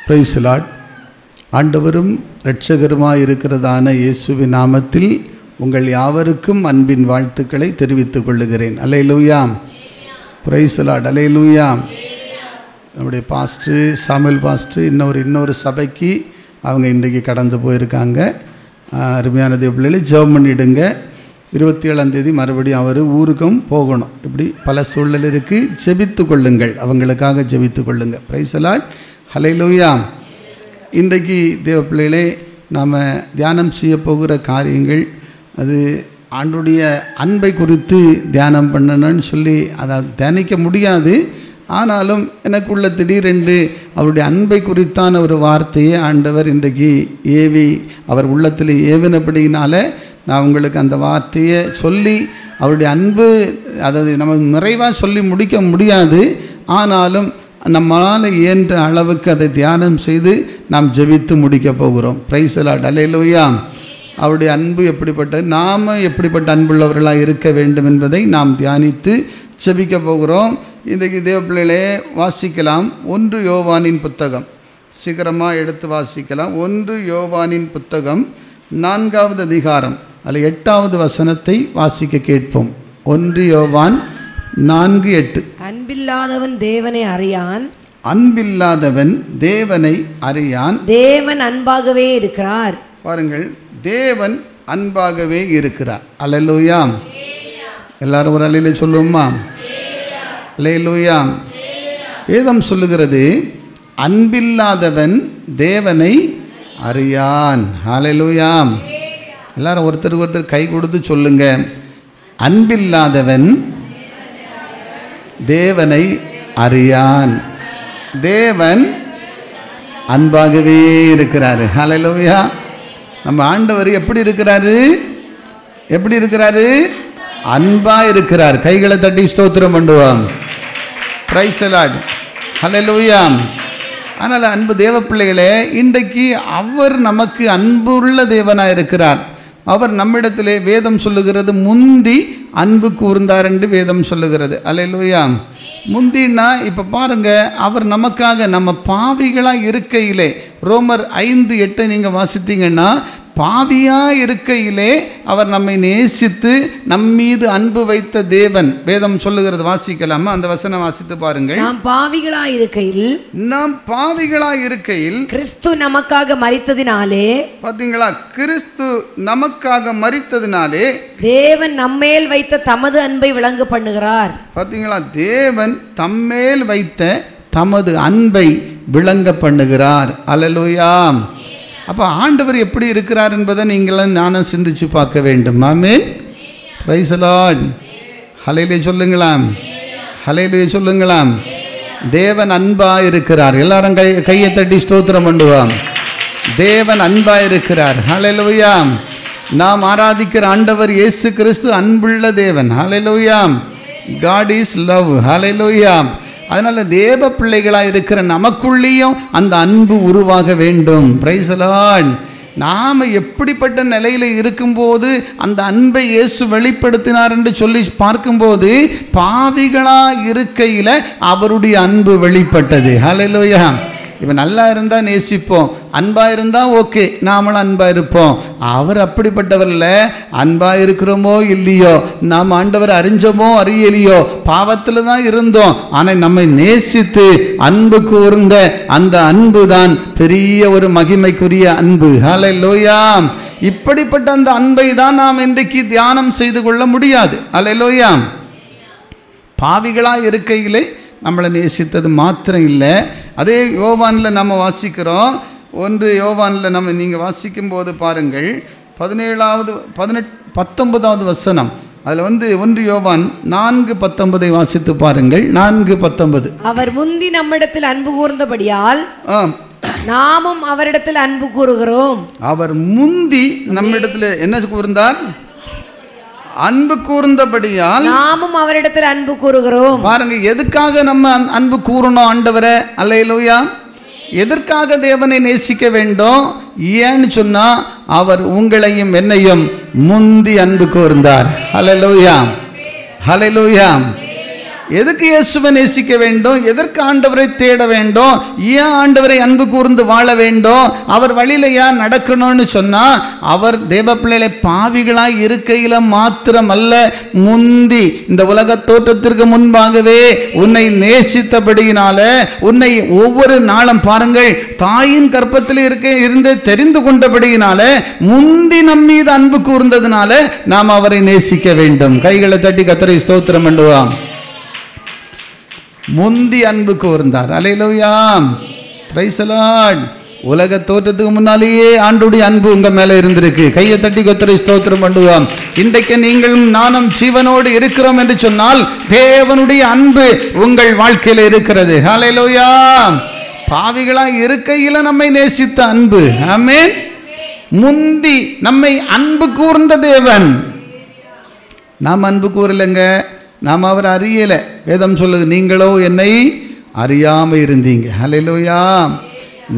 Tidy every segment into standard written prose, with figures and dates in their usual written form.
Price the Lord. ஆண்டவரும் இரட்சகருமாய் இருக்கிறதான இயேசுவின் நாமத்தில் உங்கள் யாவருக்கும் அன்பின் வாழ்த்துக்களை தெரிவித்துக் கொள்ளுகிறேன். அல்லேலூயா, பிரைஸ் தி லார்ட், அல்லேலூயா. நம்முடைய பாஸ்டர் சாமுவேல் பாஸ்டர் இன்னொரு சபைக்கு அவங்க இன்றைக்கு கடந்து போயிருக்காங்க. அருமையான தேவப்பிள்ளைகளை ஜெபம் பண்ணிவிடுங்க. 27ஆம் தேதி மறுபடியும் அவர் ஊருக்கும் போகணும். இப்படி பல சூழல் இருக்குது. ஜெபித்து கொள்ளுங்கள், அவங்களுக்காக ஜெபித்து கொள்ளுங்கள். பிரைஸ் தி லார்ட், ஹல்லேலூயா. இன்றைக்கு தேவப்பிள்ளைகளே நாம் தியானம் செய்ய போகிற காரியங்கள் அது ஆண்டுடைய அன்பை குறித்து தியானம் பண்ணணும்னு சொல்லி அதை தியானிக்க முடியாது. ஆனாலும் எனக்குள்ள திடீரென்று அவருடைய அன்பை குறித்தான ஒரு வார்த்தையை ஆண்டவர் இன்றைக்கு அவர் உள்ளத்தில் ஏவினபடியினால நான் உங்களுக்கு அந்த வார்த்தையை சொல்லி அவருடைய அன்பு அதாவது நம்ம நிறைவாக சொல்லி முடிக்க முடியாது. ஆனாலும் நம்மளால் இயன்ற அளவுக்கு அதை தியானம் செய்து நாம் ஜெபித்து முடிக்க போகிறோம். பிரைஸ் தி லார்ட், அல்லேலூயா. அவருடைய அன்பு எப்படிப்பட்டது, நாம் எப்படிப்பட்ட அன்புள்ளவர்களாக இருக்க வேண்டும் என்பதை நாம் தியானித்து ஜெபிக்க போகிறோம். இன்றைக்கு தேவப்பிள்ளைகளே வாசிக்கலாம் 1 யோவானின் புத்தகம். சீக்கிரமாக எடுத்து வாசிக்கலாம். 1 யோவானின் புத்தகம் 4வது அதிகாரம் அதில் 8வது வசனத்தை வாசிக்க கேட்போம். 1 யோவான் 4:8. அன்பில்லாதவன் தேவனை அறியான், அன்பில்லாதவன் தேவனை அறியான், தேவன் அன்பாகவே இருக்கிறார். பாருங்கள், தேவன் அன்பாகவே இருக்கிறார். அல்லேலூயா. எல்லாரும் ஒரு அல்லேலூயா சொல்லுவோமா? அல்லேலூயா. வேதம் சொல்லுகிறது அன்பில்லாதவன் தேவனை அறியான். அல்லேலூயா. எல்லாரும் ஒருத்தர் கை கொடுத்து சொல்லுங்க, அன்பில்லாதவன் தேவனை அறியான், தேவன் அன்பாகவே இருக்கிறாரு. ஹல்லேலூயா. நம்ம ஆண்டவர் எப்படி இருக்கிறாரு? எப்படி இருக்கிறாரு? அன்பா இருக்கிறார். கைகளை தட்டி ஸ்தோத்திரம் பண்ணுவோம். பிரைஸ் தி லார்ட், ஹல்லேலூயா. அதனால் அன்பு தேவ பிள்ளைகளே, இன்றைக்கு அவர் நமக்கு அன்புள்ள தேவனாக இருக்கிறார். அவர் நம்மிடத்திலே வேதம் சொல்லுகிறது முந்தி அன்பு கூர்ந்தார் என்று வேதம் சொல்லுகிறது. அல்லேலூயா. முந்தினா இப்போ பாருங்க, அவர் நமக்காக நம்ம பாவிகளாக இருக்கையிலே ரோமர் 5:8 நீங்கள் வாசித்தீங்கன்னா, பாவியாக இருக்கையிலே அவர் நம்மை நேசித்து நம்மீது அன்பு வைத்த தேவன் வேதம் சொல்லுகிறது. வாசிக்கலாமா? அந்த வசனம் வாசித்து பாருங்கள். நாம் பாவிகளாய் இருக்கையில் கிறிஸ்து நமக்காக மரித்ததினாலே, பார்த்தீங்களா, கிறிஸ்து நமக்காக மரித்ததினாலே தேவன் நம்மேல் வைத்த தமது அன்பை விளங்க பண்ணுகிறார். பார்த்தீங்களா, தேவன் தம்மேல் வைத்த தமது அன்பை விளங்க பண்ணுகிறார். அல்லேலூயா. அப்போ ஆண்டவர் எப்படி இருக்கிறார் என்பதை நீங்களும் நானும் சிந்திச்சு பார்க்க வேண்டும். ஆமென். Praise the Lord. ஹல்லேலூயா சொல்லுங்களாம். ஹல்லேலூயா சொல்லுங்களாம். தேவன் அன்பா இருக்கிறார். எல்லாரும் கையை தட்டி ஸ்தோத்திரம் பண்ணுவோம். தேவன் அன்பா இருக்கிறார். ஹல்லேலூயா. நாம் ஆராதிக்கிற ஆண்டவர் இயேசு கிறிஸ்து அன்புள்ள தேவன். ஹல்லேலூயா. God is love. ஹல்லேலூயா. அதனால் தேவ பிள்ளைகளாக இருக்கிற நமக்குள்ளேயும் அந்த அன்பு உருவாக வேண்டும். Price the Lord. நாம் எப்படிப்பட்ட நிலையில் இருக்கும்போது அந்த அன்பை இயேசு வெளிப்படுத்தினார் என்று சொல்லி பார்க்கும்போது, பாவிகளாக இருக்கையில் அவருடைய அன்பு வெளிப்பட்டது. ஹல்லேலூயா. இவன் நல்லா இருந்தால் நேசிப்போம், அன்பாக இருந்தால் ஓகே, நாமளும் அன்பாக இருப்போம். அவர் அப்படிப்பட்டவர் இல்லை. அன்பாக இருக்கிறோமோ இல்லையோ, நாம் ஆண்டவர் அறிஞ்சோமோ அறியலையோ, பாவத்தில் தான் இருந்தோம். ஆனால் நம்மை நேசித்து அன்பு கூர்ந்த அந்த அன்பு தான் பெரிய ஒரு மகிமைக்குரிய அன்பு. ஹல்லேலூயா. இப்படிப்பட்ட அந்த அன்பை தான் நாம் இன்றைக்கு தியானம் செய்து கொள்ள முடியாது. ஹல்லேலூயா. பாவிகளாக இருக்கையிலே நம்மளை நேசித்தது மாத்திரம் இல்லை. அதே யோவானில் நம்ம வாசிக்கிறோம். 1 யோவானில் நீங்கள் வாசிக்கும்போது பாருங்கள், 19வது வசனம் அதில் 1 யோவான் 4:19 வாசித்து பாருங்கள். 4:19. அவர் முந்தி நம்மிடத்தில் அன்பு கூர்ந்தபடியால் நாமும் அவரிடத்தில் அன்பு கூறுகிறோம். அவர் முந்தி நம்மிடத்தில் என்ன கூர்ந்தார்? அன்பு கூர்ந்தபடியால் நாமும் அவரிடத்தில் அன்பு கூறுகிறோம். பாருங்க, எதுக்காக நம்ம அன்பு கூறணும் ஆண்டவரே? அல்லேலூயா. எதற்காக தேவனை நேசிக்க வேண்டும்? ஏன்னு சொன்னா, அவர் உங்களையும் என்னையும் முந்தி அன்பு கூர்ந்தார். ஹல்லேலூயா. ஹல்லேலூயா. எதுக்கு இயேசுவை நேசிக்க வேண்டும்? எதற்கு ஆண்டவரை தேட வேண்டும்? ஏன் ஆண்டவரை அன்பு கூர்ந்து வாழ வேண்டும்? அவர் வழியில ஏன் நடக்கணும்னு சொன்னா, அவர் தேவ பிள்ளைகளை பாவிகளாய் இருக்கையில மாத்திரம் அல்ல, முந்தி இந்த உலக தோற்றத்திற்கு முன்பாகவே உன்னை நேசித்தபடியினால, உன்னை ஒவ்வொரு நாளும் பாருங்கள், தாயின் கற்பத்தில் இருந்து தெரிந்து கொண்டபடியினால, முந்தி நம் மீது அன்பு கூர்ந்ததுனால நாம் அவரை நேசிக்க வேண்டும். கைகளை தட்டி கர்த்தரை ஸ்தோத்திரம் பண்ணுவோம். முந்தி அன்பு கூர்ந்தார். அல்லேலூயா, பிரைஸ் தி லார்ட். உலக தோற்றத்துக்கு முன்னாலேயே ஆண்டுடைய அன்பு உங்க மேல இருந்திருக்கு. கையை தட்டி கர்த்தரை ஸ்தோத்திரம் பண்ணுவோம். இன்றைக்கு நீங்களும் நானும் ஜீவனோடு இருக்கிறோம் என்று சொன்னால் தேவனுடைய அன்பு உங்கள் வாழ்க்கையில் இருக்கிறது. அல்லேலூயா. பாவிகளாய் இருக்கையில நம்மை நேசித்த அன்பு. ஆமென். முந்தி நம்மை அன்பு கூர்ந்த தேவன். நாம் அன்பு கூறலைங்க, நாம் அவர் அறியல. வேதம் சொல்லுது, நீங்களோ என்னை அறியாம இருந்தீங்க. அல்லேலூயா.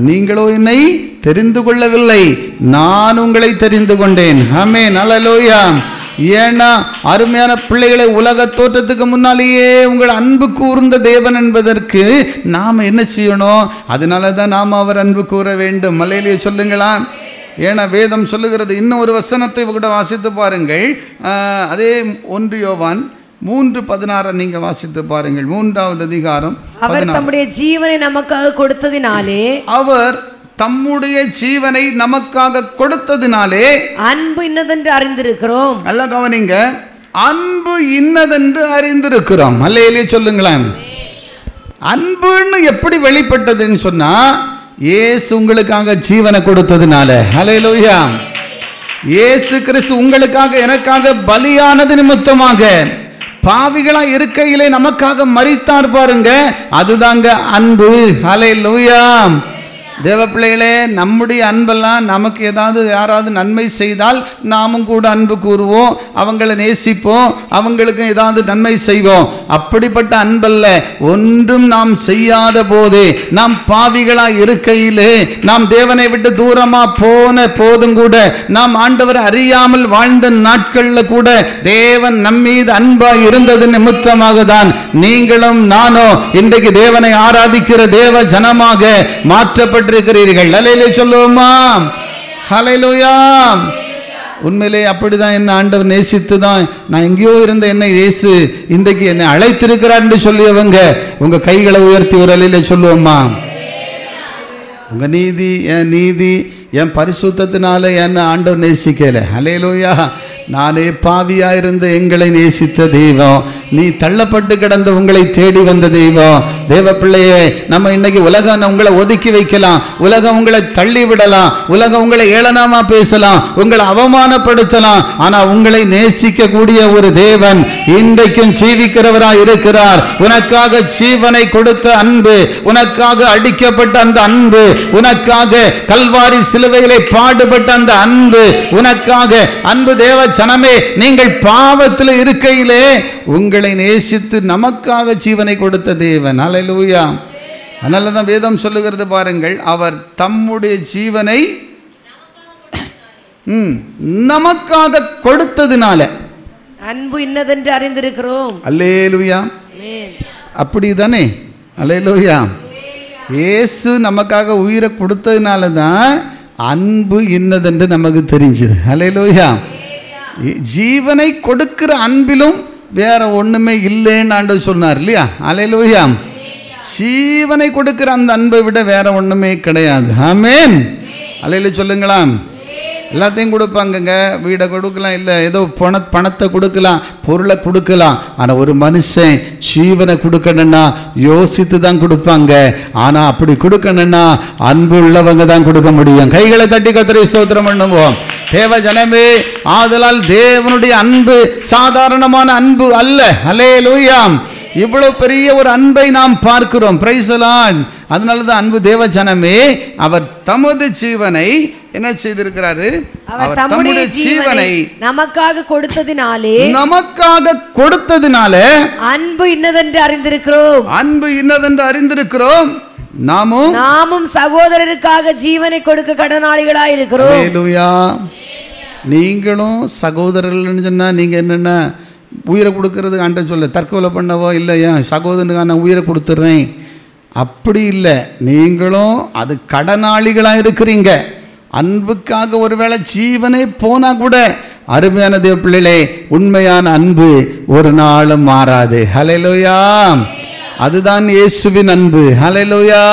நீங்களோ என்னை தெரிந்து கொள்ளவில்லை, நான் உங்களை தெரிந்து கொண்டேன். ஆமென். அல்லேலூயா. ஏன்னா அருமையான பிள்ளைகளை, உலக தோற்றத்துக்கு முன்னாலேயே உங்கள் அன்பு கூர்ந்த தேவன் என்பதற்கு நாம் என்ன செய்யணும்? அதனால தான் நாம் அவர் அன்பு கூற வேண்டும். அல்லேலூயா சொல்லுங்களா. ஏன்னா வேதம் சொல்லுகிறது. இன்னும் ஒரு வசனத்தை கூட வாசித்து பாருங்கள். அதே 1 யோவான் 3:16 நீங்க வாசித்து பாருங்கள். 3வது அதிகாரம். அவர் தம்முடைய ஜீவனை நமக்காக கொடுத்ததினாலே, அவர் தம்முடைய ஜீவனை நமக்காக கொடுத்ததினாலே அன்பு இன்னதென்று அறிந்திருக்கிறோம். நல்லா கவனிங்க, அன்பு இன்னதென்று அறிந்திருக்கிறோம். அல்லேலூயா சொல்லுங்களேன். அன்புன்னு எப்படி வெளிப்பட்டதுன்னு சொன்னா, இயேசு உங்களுக்காக ஜீவனை கொடுத்ததுனால. அல்லேலூயா. இயேசு கிறிஸ்து உங்களுக்காக எனக்காக பலியானது நிமித்தமாக, பாவிகளா இருக்கையிலே நமக்காக மரித்தார் பாருங்க, அதுதாங்க அன்பு. அல்லேலூயா. தேவ பிள்ளைகளே, நம்முடைய அன்பெல்லாம் நமக்கு ஏதாவது யாராவது நன்மை செய்தால் நாமும் கூட அன்பு கூறுவோம், அவங்களை நேசிப்போம், அவங்களுக்கு ஏதாவது நன்மை செய்வோம். அப்படிப்பட்ட அன்பல்ல. ஒன்றும் நாம் செய்யாத போதே, நாம் பாவிகளா இருக்கையிலே, நாம் தேவனை விட்டு தூரமா போன போதும் கூட, நாம் ஆண்டவரை அறியாமல் வாழ்ந்த நாட்கள்ல கூட தேவன் நம்மீது அன்பா இருந்தது நிமித்தமாக தான் நீங்களும் நானோ இன்றைக்கு தேவனை ஆராதிக்கிற தேவ ஜனமாக மாற்றப்பட்டிருக்கிறீர்கள். அல்லேலூயா சொல்லுவோமா. ஹல்லேலூயா. உண்மையிலே அப்படிதான் என்ன ஆண்டவர் நேசித்து தான், நான் எங்கேயோ இருந்த என்னை இயேசு இன்றைக்கு என்னை அழைத்திருக்கிறார் என்று சொல்லியவங்க உங்க கைகளை உயர்த்தி ஒரு அல்லேலூயா சொல்லுவோமா. உங்க நீதி என் நீதி, என் பரிசுத்தத்தினால என்ன ஆண்டவர் நேசிக்கல. அல்லேலூயா. நானே பாவியா இருந்த எங்களை நேசித்த தெய்வம், நீ தள்ளப்பட்டு கிடந்த உங்களை தேடி வந்த தெய்வம். தேவ பிள்ளையே, நம்ம இன்னைக்கு உலகம் உங்களை ஒதுக்கி வைக்கலாம், உலகம் உங்களை தள்ளி விடலாம், உலகம் உங்களை ஏளனமா பேசலாம், உங்களை அவமானப்படுத்தலாம். ஆனா உங்களை நேசிக்க கூடிய ஒரு தேவன் இன்றைக்கும் ஜீவிக்கிறவராய் இருக்கிறார். உனக்காக ஜீவனை கொடுத்த அன்பு, உனக்காக அடிக்கப்பட்ட அந்த அன்பு, உனக்காக கல்வாரி சிலுவையிலே பாடுபட்ட அந்த அன்பு, உனக்காக அன்பு தேவ ஜனமே, நீங்கள் பாவத்தில் இருக்கையிலே உங்களை நேசித்து நமக்காக ஜீவனை கொடுத்த தேவன். அல்லேலூயா. அதனால தான் வேதம் சொல்லுகிறது பாருங்கள், அவர் தம்முடைய ஜீவனை நமக்காக கொடுத்ததினால அன்பு இன்னதென்று அறிந்திருக்கிறோம். அல்லேலூயா. அப்படிதானே. அல்லேலூயா. இயேசு நமக்காக உயிரை கொடுத்ததுனால தான் அன்பு இன்னதென்று நமக்கு தெரிஞ்சது. அல்லேலூயா. ஜீவனை கொடுக்கிற அன்பிலும் வேற ஒண்ணுமே இல்லைன்னு ஆண்டவர் சொன்னார் இல்லையா. அல்லேலூயா. ஜீவனை கொடுக்கிற அந்த அன்பை விட வேற ஒண்ணுமே கிடையாது. ஆமென். அல்லேலூயா சொல்லுங்களா. எல்லாத்தையும் கொடுப்பாங்கங்க, வீடை கொடுக்கலாம், இல்லை ஏதோ பணத்தை கொடுக்கலாம், பொருளை கொடுக்கலாம். ஆனால் ஒரு மனுஷன் ஜீவனை கொடுக்கணும்னா யோசித்து தான் கொடுப்பாங்க. ஆனால் அப்படி கொடுக்கணும்னா அன்பு உள்ளவங்க தான் கொடுக்க முடியும். கைகளை தட்டி கர்த்தரை ஸ்தோத்திரம் பண்ணுவோம். தேவ ஜனமே, ஆதலால் தேவனுடைய அன்பு சாதாரணமான அன்பு அல்ல. அல்லேலூயா. இவ்வளவு பெரிய ஒரு அன்பை நாம் பார்க்கிறோம். Price the Lord. அதனால தான் அன்பு தேவ ஜனமே, அவர் தமது ஜீவனை என்ன செய்திருக்கிறாரு? அவர் தம்முடைய ஜீவனை நமக்காக கொடுத்ததினாலே, அன்பு இன்னதென்று அறிந்திருக்கிறோம். அன்பு இன்னதென்று அறிந்திருக்கிறோம். நாமும் சகோதரருக்காக ஜீவனை கொடுக்க கடனாளிகளாய் இருக்கிறோம். அல்லேலூயா. நீங்களும் சகோதரர்கள்னு சொன்னா நீங்க என்னன்னா உயிரை கொடுக்கறது ஆண்டவர் சொல்ல, தற்கொலை பண்ணவோ இல்லை, என் சகோதரனுக்காக நான் உயிரை கொடுத்துட்றேன், அப்படி இல்லை. நீங்களும் அது கடனாளிகளாக இருக்கிறீங்க. அன்புக்காக ஒருவேளை ஜீவனே போனா கூட, அருமையான தேவ பிள்ளைகளே, உண்மையான அன்பு ஒரு நாளும் மாறாது. ஹல்லேலூயா. அதுதான் இயேசுவின் அன்பு. ஹல்லேலூயா.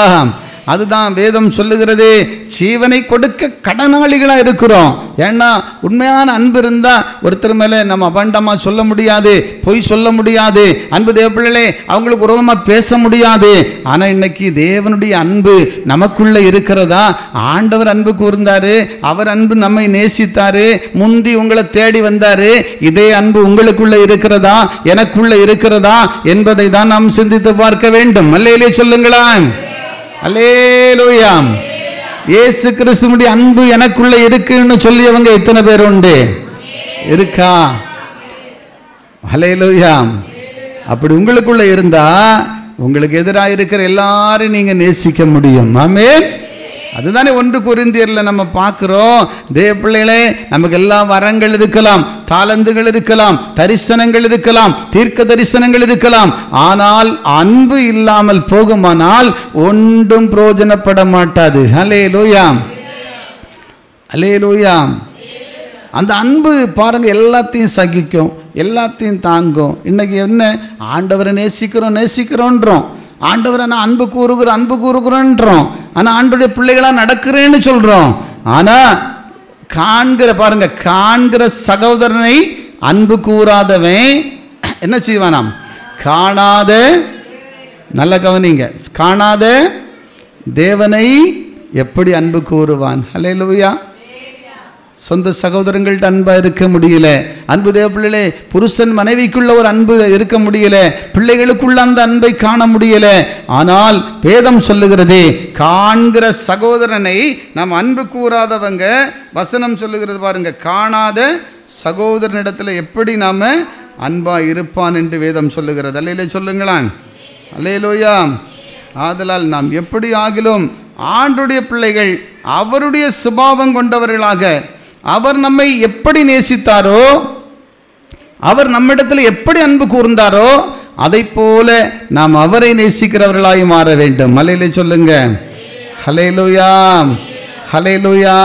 அதுதான் வேதம் சொல்லுகிறது. ஜீவனை கொடுக்க கடனாளிகளாக இருக்கிறோம். ஏன்னா உண்மையான அன்பு இருந்தால் ஒருத்தர் மேலே நம்ம அபண்டமாக சொல்ல முடியாது, பொய் சொல்ல முடியாது, அன்பு தேவ பிள்ளைகளே அவங்களுக்கு உருவமாக பேச முடியாது. ஆனால் இன்னைக்கு தேவனுடைய அன்பு நமக்குள்ளே இருக்கிறதா? ஆண்டவர் அன்பு கூர்ந்தாரு, அவர் அன்பு நம்மை நேசித்தாரு, முந்தி உங்களை தேடி வந்தாரு. இதே அன்பு உங்களுக்குள்ளே இருக்கிறதா, எனக்குள்ளே இருக்கிறதா என்பதை தான் நாம் சிந்தித்து பார்க்க வேண்டும். அல்லேலூயா சொல்லுங்களேன். அல்லேலூயா. இயேசு கிறிஸ்துவுடைய அன்பு எனக்குள்ள இருக்குன்னு சொல்லியவங்க எத்தனை பேர் உண்டு? இருக்கா? அல்லேலூயா. அப்படி உங்களுக்குள்ள இருந்தா உங்களுக்கு எதிராக இருக்கிற எல்லாரும் நீங்க நேசிக்க முடியும். ஆமென். அதுதானே 1 கொரிந்தியரில் நம்ம பார்க்கிறோம். தேவ பிள்ளைகளே, நமக்கு எல்லா வரங்கள் இருக்கலாம், தாளந்துகள் இருக்கலாம், தரிசனங்கள் இருக்கலாம், தீர்க்க தரிசனங்கள் இருக்கலாம். ஆனால் அன்பு இல்லாமல் போகுமானால் ஒன்றும் பிரயோஜனப்பட மாட்டாது. ஹல்லேலூயா. ஹல்லேலூயா. அந்த அன்பு பாருங்க, எல்லாத்தையும் சகிக்கும், எல்லாத்தையும் தாங்கும். இன்னைக்கு என்ன, ஆண்டவரை நேசிக்கிறோன்றோம், ஆண்டவரை நான் அன்பு கூறுகிறோன்றோம். ஆனால் ஆண்டவருடைய பிள்ளைகளாக நடக்கிறேன்னு சொல்கிறோம். ஆனால் காண்கிற சகோதரனை அன்பு கூறாதவன் என்ன செய்வானாம்? காணாத, நல்ல கவனிங்க, காணாத தேவனை எப்படி அன்பு கூறுவான்? ஹல்லேலூயா. சொந்த சகோதரங்கள்ட்ட அன்பா இருக்க முடியல. அன்பு தேவ பிள்ளைகளே, புருஷன் மனைவிக்குள்ள ஒரு அன்பு இருக்க முடியல, பிள்ளைகளுக்குள்ள அந்த அன்பை காண முடியல. ஆனால் வேதம் சொல்லுகிறது, காண்கிற சகோதரனை நாம் அன்பு கூறாதவங்க, வசனம் சொல்லுகிறது பாருங்க, காணாத சகோதரனிடத்தில் எப்படி நாம அன்பா இருப்பான் என்று வேதம் சொல்லுகிறது. அல்லேலூயா சொல்லுங்களேன். அல்லேலூயா. ஆதலால் நாம் எப்படி ஆகிலும் ஆண்டுடைய பிள்ளைகள், அவருடைய சுபாவம் கொண்டவர்களாக, அவர் நம்மை எப்படி நேசித்தாரோ, அவர் நம்மிடத்தில் எப்படி அன்பு கூர்ந்தாரோ, அதை போல நாம் அவரை நேசிக்கிறவர்களாய் மாற வேண்டும். அல்லேலூயா சொல்லுங்க. ஹல்லேலூயா. ஹல்லேலூயா.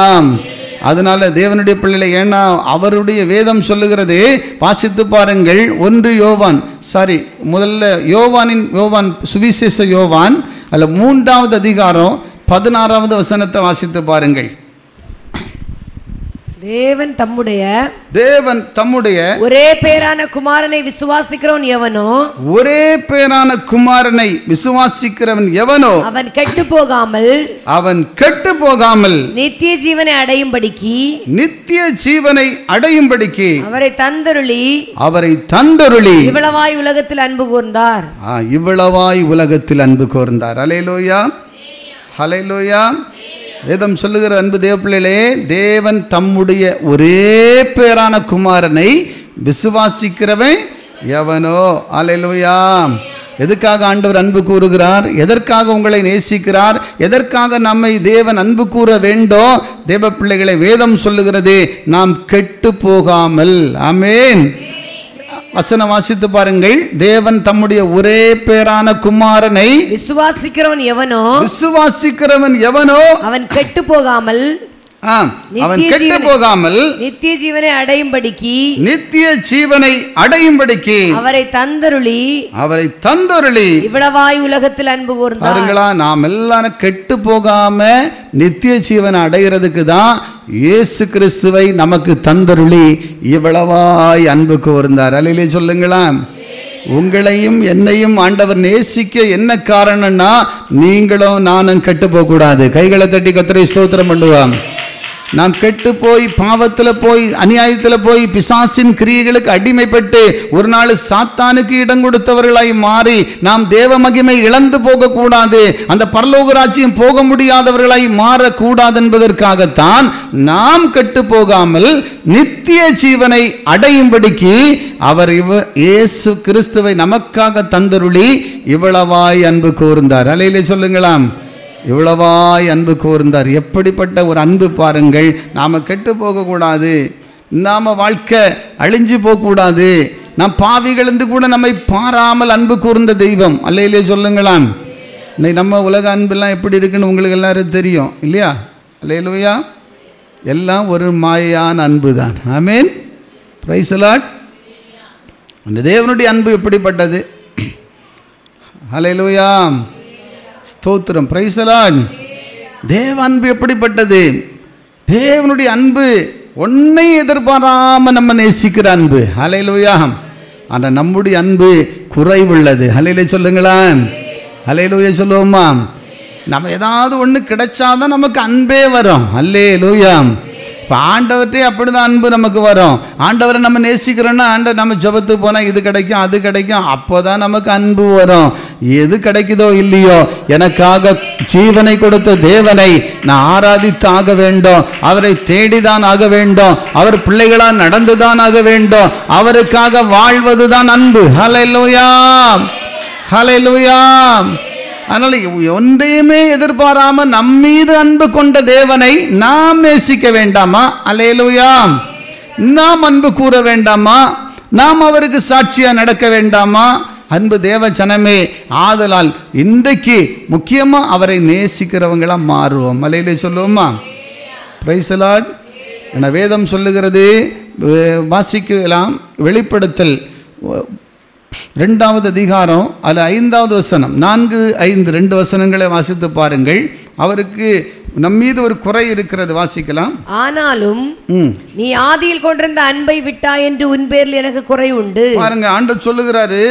அதனால தேவனுடைய பிள்ளைகளை, ஏன்னா அவருடைய வேதம் சொல்லுகிறது, வாசித்து பாருங்கள். 1 யோவான், முதல்ல யோவான் சுவிசேஷ யோவான், அதில் 3வது அதிகாரம் 16வது வசனத்தை வாசித்து பாருங்கள். தேவன் தம்முடைய ஒரே பேரான குமாரனை விசுவாசிக்கிறவன் எவனோ அவன் கெட்டு போகாமல் நித்திய ஜீவனை அடையும்படிக்கு அவரை தந்தருளி இவ்வளவாய் உலகத்தில் அன்பு கூர்ந்தார். அல்லேலூயா. ஹல்லேலூயா. வேதம் சொல்லுகிற அன்பு தேவ பிள்ளைகளே, தேவன் தம்முடைய ஒரே பேரான குமாரனை விசுவாசிக்கிறவன் எவனோ. அல்லேலூயா. எதுக்காக ஆண்டவர் அன்பு கூறுகிறார்? எதற்காக உங்களை நேசிக்கிறார்? எதற்காக நம்மை தேவன் அன்பு கூற வேண்டும்? தேவ பிள்ளைகளை, வேதம் சொல்லுகிறது, நாம் கெட்டு போகாமல். ஆமென். வசனம் வாசித்து பாருங்கள். தேவன் தம்முடைய ஒரே பேரான குமாரனை விசுவாசிக்கிறவன் எவனோ அவன் கெட்டு போகாமல் நித்திய ஜீவனை அடையும்படிக்கு அவரை தந்தருளி இவ்வளவாய் உலகத்தில் அன்பு கூர்ந்தார். நாம் எல்லாரும் கெட்டு போகாம நித்திய ஜீவனை அடைகிறதுக்கு தான் இயேசு கிறிஸ்துவை நமக்கு தந்தருளி இவ்வளவாய் அன்பு கூர்ந்தார். அல்லேலூயா சொல்லுங்களா. உங்களையும் என்னையும் ஆண்டவர் நேசிக்க என்ன காரணம்னா, நீங்களும் நானும் கெட்டு போக கூடாது. கைகளை தட்டி கர்த்தரை ஸ்தோத்திரம் பண்ணுவாங்க. நாம் கெட்டு போய், பாவத்தில் போய், அநியாயத்தில் போய், பிசாசின் கிரியைகளுக்கு அடிமைப்பட்டு ஒரு நாள் சாத்தானுக்கு இடம் கொடுத்தவர்களாய் மாறி நாம் தேவ மகிமை இழந்து போகக்கூடாது, அந்த பரலோக ராஜ்யம் போக முடியாதவர்களாய் மாறக்கூடாது என்பதற்காகத்தான் நாம் கெட்டு போகாமல் நித்திய ஜீவனை அடையும்படிக்கு அவர் இயேசு கிறிஸ்துவை நமக்காக தந்தருளி இவ்வளவாய் அன்பு கூர்ந்தார். அல்லேலூயா சொல்லுங்களாம். இவ்வளவாய் அன்பு கூர்ந்தார். எப்படிப்பட்ட ஒரு அன்பு பாருங்கள். நாம் கெட்டு போகக்கூடாது, நாம் வாழ்க்கை அழிஞ்சு போகக்கூடாது, நாம் பாவிகள் என்று கூட நம்மை பாராமல் அன்பு கூர்ந்த தெய்வம். அல்லையிலே சொல்லுங்களாம். இன்னைக்கு நம்ம உலக அன்பெல்லாம் எப்படி இருக்குன்னு உங்களுக்கு எல்லாரும் தெரியும் இல்லையா? அல்லேலூயா. எல்லாம் ஒரு மாயான அன்பு தான். ஆமென். Praise the Lord. அந்த தேவனுடைய அன்பு எப்படிப்பட்டது? அல்லேலூயா. ஸ்தோத்திரம். Praise the Lord. தேவ அன்பு எப்படிப்பட்டது? தேவனுடைய அன்பு ஒன்றை எதிர்பாராம நம்ம நேசிக்கிற அன்பு. அல்லேலூயா. ஆனால் நம்முடைய அன்பு குறைவுள்ளது. அல்லேலூயா சொல்லுங்களேன். அல்லேலூயா சொல்லுவோமா? நம்ம ஏதாவது ஒன்று கிடைச்சாதான் நமக்கு அன்பே வரும். அல்லேலூயா. இப்போ ஆண்டவர்கிட்டே அப்படி தான் அன்பு நமக்கு வரும். ஆண்டவரை நம்ம நேசிக்கிறோன்னா ஆண்டவர் நம்ம ஜெபத்துக்கு போனால் இது கிடைக்கும் அது கிடைக்கும், அப்போ தான் நமக்கு அன்பு வரும். எது கிடைக்குதோ இல்லையோ, எனக்காக ஜீவனை கொடுத்த தேவனை நான் ஆராதித்து ஆக வேண்டும், அவரை தேடிதான் ஆக வேண்டும், அவர் பிள்ளைகளாக நடந்துதான் ஆக வேண்டும், அவருக்காக வாழ்வது தான் அன்பு. ஹல்லேலூயா. ஹல்லேலூயா. அதனால் ஒன்றையுமே எதிர்பாராம நம்மீது அன்பு கொண்ட தேவனை நாம் நேசிக்க வேண்டாமா? அல்லேலூயா. நாம் அன்பு கூற வேண்டாமா? நாம் அவருக்கு சாட்சியா நடக்க வேண்டாமா? அன்பு தேவ ஜனமே, ஆதலால் இன்றைக்கு முக்கியமா அவரை நேசிக்கிறவங்களா மாறுவோம். அல்லேலூயா சொல்லுவோமா? Price the Lord. என வேதம் சொல்லுகிறது, வாசிக்கலாம். வெளிப்படுத்தல் 2வது அதிகாரம் அதில் 5வது வசனம், 4-5 2 வசனங்களை வாசித்து பாருங்கள். அவருக்கு நம்மீது ஒரு குறை இருக்கிறது. வாசிக்கலாம். ஆனாலும் நீ ஆதியில் கொண்டிருந்த அன்பை விட்டாய் என்று உன் பேரில் எனக்கு குறை உண்டு. பாருங்க, ஆண்டவர் சொல்லுகிறாரு,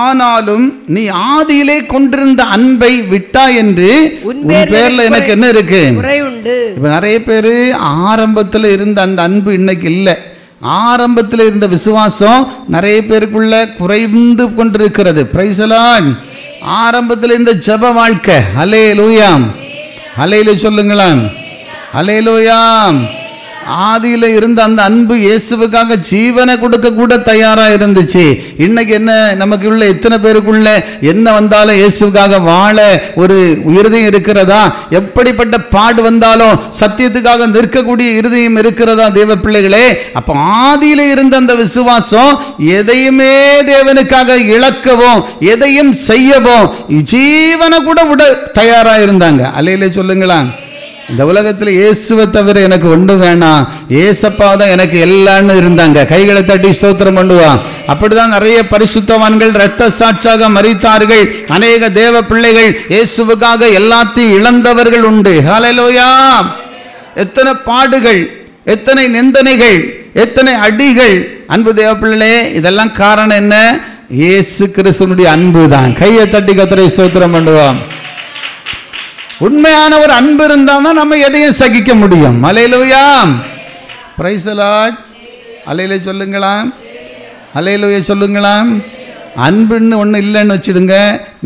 ஆனாலும் நீ ஆதியிலே கொண்டிருந்த அன்பை விட்டாய் என்று உன் பேர்ல எனக்கு என்ன இருக்கு? குறை உண்டு. இப்ப நிறைய பேரு ஆரம்பத்தில் இருந்த அந்த அன்பு இன்னைக்கு இல்லை. ஆரம்பத்தில் இருந்த விசுவாசம் நிறைய பேருக்குள்ள குறைந்து கொண்டிருக்கிறது. Price the Lord. ஆரம்பத்தில் இருந்த ஜெப வாழ்க்கை. அல்லேலூயா. அல்லேலூயா சொல்லுங்களேன். அல்லேலூயா. ஆதியில இருந்த அந்த அன்பு இயேசுவுக்காக ஜீவனை கொடுக்க கூட தயாரா இருந்துச்சு. இன்னைக்கு என்ன, நமக்கு உள்ள எத்தனை பேருக்குள்ள என்ன வந்தாலும் இயேசுவுக்காக வாழ ஒரு இருதயம் இருக்கிறதா? எப்படிப்பட்ட பாடு வந்தாலும் சத்தியத்துக்காக நிற்கக்கூடிய இருதயம் இருக்கிறதா தேவ பிள்ளைகளே? அப்ப ஆதியில இருந்த அந்த விசுவாசம் எதையுமே தேவனுக்காக இழக்கவும் எதையும் செய்யவும் ஜீவனை கூட விட தயாரா இருந்தாங்க. அல்லேலூயா சொல்லுங்களா. இந்த உலகத்தில் இயேசுவை தவிர எனக்கு ஒன்று வேணாம், ஏசப்பா தான் எனக்கு எல்லான்னு இருந்தாங்க. கைகளை தட்டி ஸ்தோத்திரம் பண்ணுவான். அப்படிதான் நிறைய பரிசுத்தவான்கள் இரத்த சாட்சியாக மரித்தார்கள். அநேக தேவ பிள்ளைகள் இயேசுவுக்காக எல்லாத்தையும் இழந்தவர்கள் உண்டு. ஹல்லேலூயா. எத்தனை பாடுகள், எத்தனை நிந்தனைகள், எத்தனை அடிகள். அன்பு தேவ பிள்ளைகளே, இதெல்லாம் காரணம் என்ன? இயேசு கிறிஸ்துவினுடைய அன்பு தான். கையை தட்டி கர்த்தரை ஸ்தோத்திரம் பண்ணுவோம். உண்மையான ஒரு அன்பு இருந்தால் தான் நம்ம எதையும் சகிக்க முடியும். அல்லேலூயா. Praise the Lord. அல்லேலூயா சொல்லுங்களாம். அல்லேலூயா சொல்லுங்களாம். அன்புன்னு ஒன்று இல்லைன்னு வச்சுடுங்க,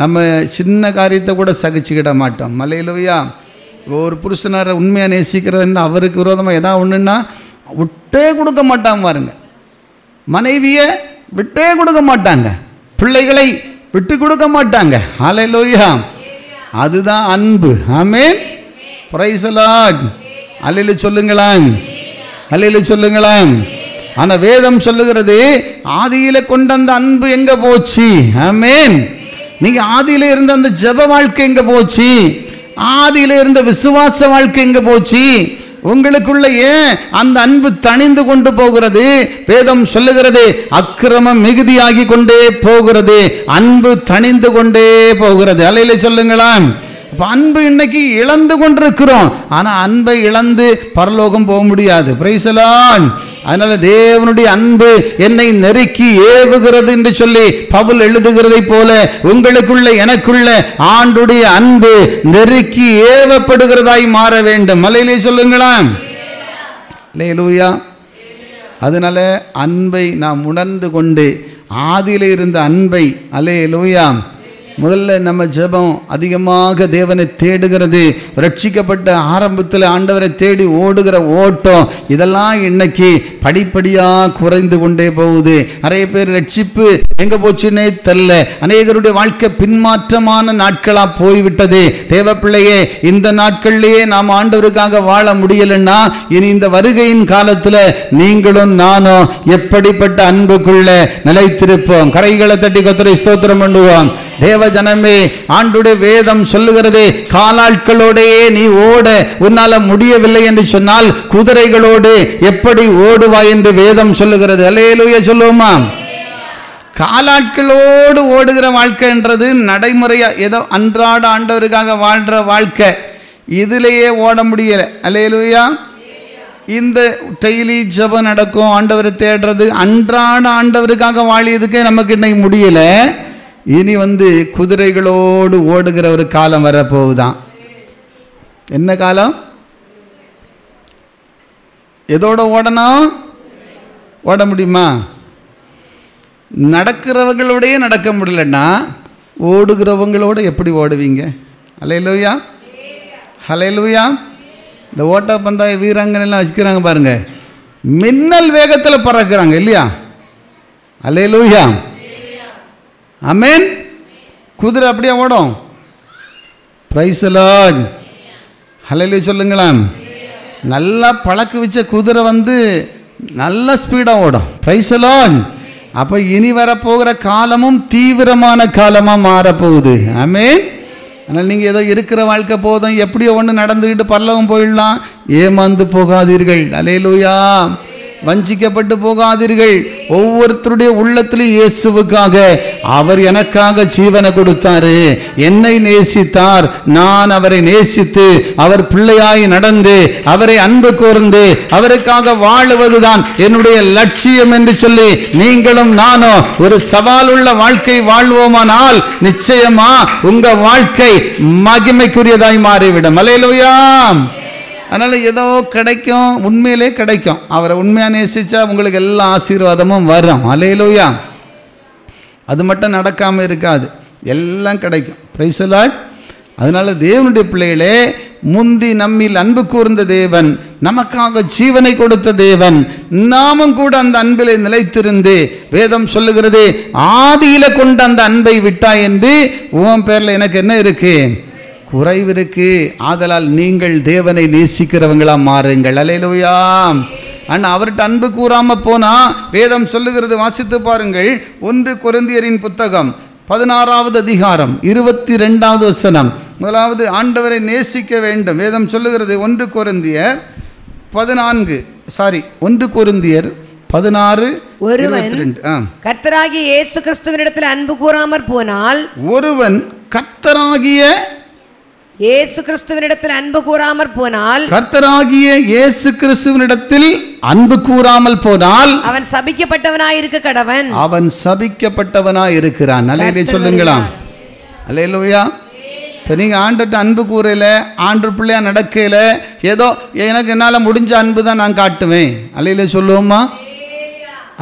நம்ம சின்ன காரியத்தை கூட சகிச்சுக்கிட மாட்டோம். அல்லேலூயா. ஒரு புருஷனாரை உண்மையாக நேசிக்கிறதுன்னு அவருக்கு விரோதமாக எதாவது ஒன்றுன்னா விட்டே கொடுக்க மாட்டாங்க. பாருங்க, மனைவியை விட்டே கொடுக்க மாட்டாங்க, பிள்ளைகளை விட்டு கொடுக்க மாட்டாங்க. அல்லேலூயா. அதுதான் அன்பு. ஆமென். Praise the Lord. அல்லேலூயா சொல்லுங்களேன். அல்லேலூயா சொல்லுங்களேன். ஆனா வேதம் சொல்லுகிறது, ஆதியில கொண்ட அந்த அன்பு எங்க போச்சு? ஆமென். நீங்க ஆதியில இருந்த அந்த ஜெப வாழ்க்கை எங்க போச்சு? ஆதியில இருந்த விசுவாச வாழ்க்கை எங்க போச்சு? உங்களுக்குள்ள ஏன் அந்த அன்பு தணிந்து கொண்டு போகிறது? வேதம் சொல்லுகிறது, அக்கிரமம் மிகுதியாகி கொண்டே போகிறது, அன்பு தணிந்து கொண்டே போகிறது. அல்லேலூயா சொல்லுங்களேன். அப்ப அன்பு இன்னைக்கு இழந்து கொண்டிருக்கிறோம். ஆனா அன்பை இழந்து பரலோகம் போக முடியாது. Price the Lord. அதனால தேவனுடைய அன்பு என்னை நெருக்கி ஏவுகிறது என்று சொல்லி பவுல் எழுதுகிறதை போல உங்களுக்குள்ள எனக்குள்ள ஆண்டுடைய அன்பு நெருக்கி ஏவப்படுகிறதாய் மாற வேண்டும். அல்லேலூயா சொல்லுங்களேன். அல்லேலூயா. அதனால அன்பை நாம் உணர்ந்து கொண்டு ஆதியிலே இருந்த அன்பை, அல்லேலூயா, முதல்ல நம்ம ஜெபம் அதிகமாக தேவனை தேடுகிறது. ரட்சிக்கப்பட்ட ஆரம்பத்தில் ஆண்டவரை தேடி ஓடுகிற ஓட்டம் இதெல்லாம் இன்னைக்கு படிப்படியாக குறைந்து கொண்டே போகுது. நிறைய பேர் ரட்சிப்பு எங்க போச்சுன்னே தெரியல. அநேகருடைய வாழ்க்கை பின்மாற்றமான நாட்களா போய்விட்டது. தேவ பிள்ளையே, இந்த நாட்கள்லயே நாம் ஆண்டவருக்காக வாழ முடியலன்னா இனி இந்த வருகையின் காலத்துல நீங்களும் நானும் எப்படிப்பட்ட அன்புக்குள்ள நிலைத்திருப்போம்? கரைகளை தட்டி கர்த்தரை ஸ்தோத்திரம் பண்ணுவோம். தேவ ஜனமே, ஆண்டுடைய வேதம் சொல்லுகிறது, காலாட்களோடையே நீ ஓட உன்னால முடியவில்லை என்று சொன்னால் குதிரைகளோடு எப்படி ஓடுவாய் என்று வேதம் சொல்லுகிறது. அல்லேலூயா சொல்லுவோமா? காலாட்களோடு ஓடுகிற வாழ்க்கைன்றது நடைமுறையா ஏதோ அன்றாட ஆண்டவருக்காக வாழ்ற வாழ்க்கை, இதுலேயே ஓட முடியல. அல்லேலூயா. இந்த டெய்லி ஜெபம் நடக்கும், ஆண்டவரை தேடுறது, அன்றாட ஆண்டவருக்காக வாழியதுக்கே நமக்கு இன்னைக்கு முடியல. இனி குதிரைகளோடு ஓடுகிற ஒரு காலம் வரப்போகுதான். என்ன காலம்? எதோட ஓடணும்? ஓட முடியுமா? நடக்கிறவங்களோடையே நடக்க முடியலன்னா ஓடுகிறவங்களோட எப்படி ஓடுவீங்க? ஹல்லேலூயா, ஹல்லேலூயா. இந்த ஓட்ட பந்தய வீராங்கனைலாம் வச்சுக்கிறாங்க பாருங்க, மின்னல் வேகத்தில் பறக்கிறாங்க இல்லையா? ஹல்லேலூயா, ஆமென். குதிரை அப்படியே ஓடும். பிரைஸ் தி லார்ட், ஹல்லேலூயா சொல்லுங்களேன். நல்லா பழக்க வச்ச குதிரை நல்ல ஸ்பீடாக ஓடும். Price the Lord. அப்போ இனி வரப்போகிற காலமும் தீவிரமான காலமாக மாறப்போகுது. ஆமென். அதனால் நீங்கள் ஏதோ இருக்கிற வாழ்க்கை போதும், எப்படியோ ஒன்று நடந்துக்கிட்டு பரலோகம் போயிடலாம், ஏமாந்து போகாதீர்கள். அல்லேலூயா. வஞ்சிக்கப்பட்டு போகாதீர்கள். ஒவ்வொருத்தருடைய உள்ளத்திலும் இயேசுவுக்காக, அவர் எனக்காக ஜீவனை கொடுத்தாரு, என்னை நேசித்தார், நான் அவரை நேசித்து அவர் பிள்ளையாய் நடந்து அவரை அன்பு கூர்ந்து அவருக்காக வாழுவதுதான் என்னுடைய லட்சியம் என்று சொல்லி நீங்களும் நானும் ஒரு சவாலுள்ள வாழ்க்கை வாழ்வோமானால் நிச்சயமா உங்க வாழ்க்கை மகிமைக்குரியதாய் மாறிவிடும். அல்லேலூயா. அதனால் ஏதோ கிடைக்கும், உண்மையிலே கிடைக்கும். அவரை உண்மையாக நேசித்தா உங்களுக்கு எல்லா ஆசீர்வாதமும் வரும். அல்லேலூயா. அது மட்டும் நடக்காமல் இருக்காது, எல்லாம் கிடைக்கும். Price the Lord. அதனால் தேவனுடைய பிள்ளைகளே, முந்தி நம்மில் அன்பு கூர்ந்த தேவன், நமக்காக ஜீவனை கொடுத்த தேவன், நாமும் கூட அந்த அன்பிலே நிலைத்திருந்து, வேதம் சொல்லுகிறது, ஆதியில கொண்ட அந்த அன்பை விட்டாய் என்று உன் பேரில் எனக்கு என்ன இருக்கு? குறைவு இருக்கு. ஆதலால் நீங்கள் தேவனை நேசிக்கிறவங்களா மாறுங்கள். அல்லேலூயா. அண்ணா அவர்கிட்ட அன்பு கூறாம போனா வேதம் சொல்லுகிறது, வாசித்து பாருங்கள். 1 கொரிந்தியரின் புத்தகம் 16வது அதிகாரம் 22வது வசனம். முதலாவது ஆண்டவரை நேசிக்க வேண்டும். வேதம் சொல்லுகிறது 1 கொரிந்தியர் 16 22. கர்த்தராகிய இயேசு கிறிஸ்துவினிடத்தில் அன்பு கூறாமற் போனால், ஒருவன் கர்த்தராகிய இயேசு கிறிஸ்துவினிடத்தில் அன்பு கூறாமற் போனால், கர்த்தராகிய இயேசு கிறிஸ்துவினிடத்தில் அன்பு கூறாமல் போனால் அவன் சபிக்கப்பட்டவனாய் இருக்க கடவன். அவன் சபிக்கப்பட்டவனாய் இருக்கிறான். அல்லேலூயா சொல்லுங்களாம். அல்லேலூயா. இப்போ நீங்கள் ஆண்டுகிட்ட அன்பு கூறல, ஆண்டு பிள்ளையா நடக்கல, ஏதோ எனக்கு என்னால் முடிஞ்ச அன்பு தான் நான் காட்டுவேன். அல்லேலூயா சொல்லுவோமா?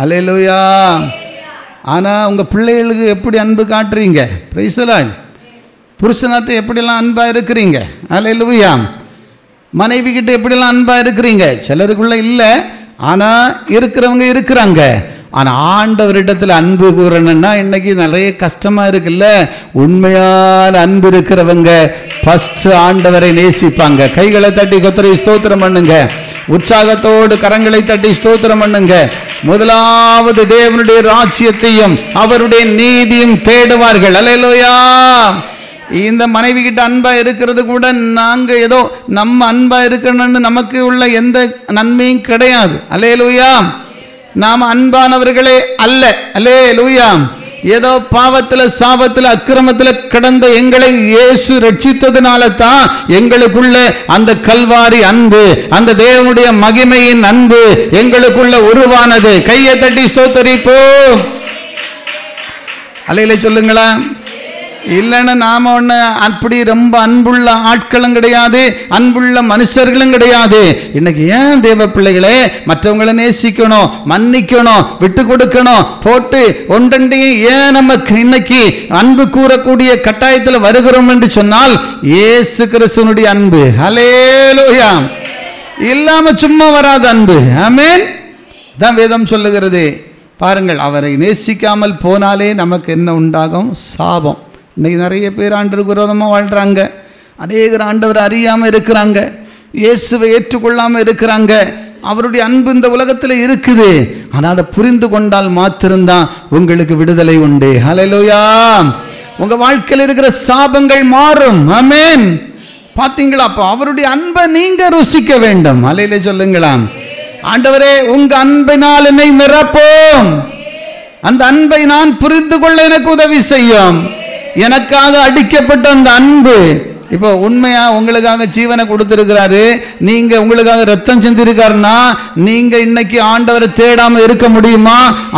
அல்லேலூயா. ஆனால் உங்கள் பிள்ளைகளுக்கு எப்படி அன்பு காட்டுறீங்க? Price the Lord. புருஷனாட்ட எப்படிலாம் அன்பாக இருக்கிறீங்க? அல்லேலூயா. மனைவி கிட்ட எப்படிலாம் அன்பாக இருக்கிறீங்க? சிலருக்குள்ள இல்லை, ஆனால் இருக்கிறவங்க இருக்கிறாங்க. ஆனால் ஆண்டவரிடத்தில் அன்பு கூறணும்னா இன்னைக்கு நிறைய கஷ்டமாக இருக்குல்ல. உண்மையான அன்பு இருக்கிறவங்க ஃபர்ஸ்ட் ஆண்டவரை நேசிப்பாங்க. கைகளை தட்டி கர்த்தரை ஸ்தோத்திரம் பண்ணுங்க. உற்சாகத்தோடு கரங்களை தட்டி ஸ்தோத்திரம் பண்ணுங்க. முதலாவது தேவனுடைய ராஜ்யத்தையும் அவருடைய நீதியும் தேடுவார்கள். அல்லேலூயா. இந்த மனைவி கிட்ட அன்பா இருக்கிறது கூட நாங்கள் ஏதோ நம்ம அன்பா இருக்கணும்னு நமக்கு உள்ள எந்த நன்மையும் கிடையாது. அல்லேலூயா. நாம் அன்பானவர்களே அல்ல. அல்லேலூயா. ஏதோ பாவத்தில் சாபத்தில் அக்கிரமத்தில் கிடந்த எங்களை இயேசு ரட்சித்ததுனால தான் எங்களுக்குள்ள அந்த கல்வாரி அன்பு, அந்த தேவனுடைய மகிமையின் அன்பு எங்களுக்குள்ள உருவானது. கையை தட்டி ஸ்தோத்தரிப்போம். அல்லேலூயா சொல்லுங்களா. இல்லைன்னா நாம ஒன்று அப்படி ரொம்ப அன்புள்ள ஆட்களும் கிடையாது, அன்புள்ள மனுஷர்களும் கிடையாது. இன்னைக்கு ஏன் தேவ பிள்ளைகளே மற்றவங்களை நேசிக்கணும், மன்னிக்கணும், விட்டு கொடுக்கணும், போட்டு ஒன்றண்டையும் ஏன் நமக்கு இன்னைக்கு அன்பு கூறக்கூடிய கட்டாயத்தில் வருகிறோம் என்று சொன்னால் இயேசு கிறிஸ்துவினுடைய அன்பு. ஹல்லேலூயா. இல்லாம சும்மா வராது அன்பு. ஆமென். தான் வேதம் சொல்லுகிறது. பாருங்கள், அவரை நேசிக்காமல் போனாலே நமக்கு என்ன உண்டாகும்? சாபம். இன்னைக்கு நிறைய பேர் ஆண்டவருக்கு விரோதமாக வாழ்கிறாங்க. அநேகர் ஆண்டவர் அறியாமல் இருக்கிறாங்க, இயேசுவை ஏற்றுக்கொள்ளாமல் இருக்கிறாங்க. அவருடைய அன்பு இந்த உலகத்தில் இருக்குது. ஆனால் அதை புரிந்து கொண்டால் மாத்திரம்தான் உங்களுக்கு விடுதலை உண்டு. ஹல்லேலூயா. உங்க வாழ்க்கையில் இருக்கிற சாபங்கள் மாறும். ஆமென். பார்த்தீங்களா? அப்போ அவருடைய அன்பை நீங்க ருசிக்க வேண்டும். ஹல்லேலூயா சொல்லுங்களா. ஆண்டவரே, உங்க அன்பினால் என்னை நிரப்போம், அந்த அன்பை நான் புரிந்து கொள்ள எனக்கு உதவி செய்யும். எனக்காக அடிக்கப்பட்ட அந்த அன்பு இப்போ உண்மையா உங்களுக்காக ஜீவனை கொடுத்திருக்கிறாரு, நீங்க உங்களுக்காக ரத்தம் சிந்திருக்காருன்னா நீங்க இன்னைக்கு ஆண்டவரை தேடாம இருக்க முடியுமா?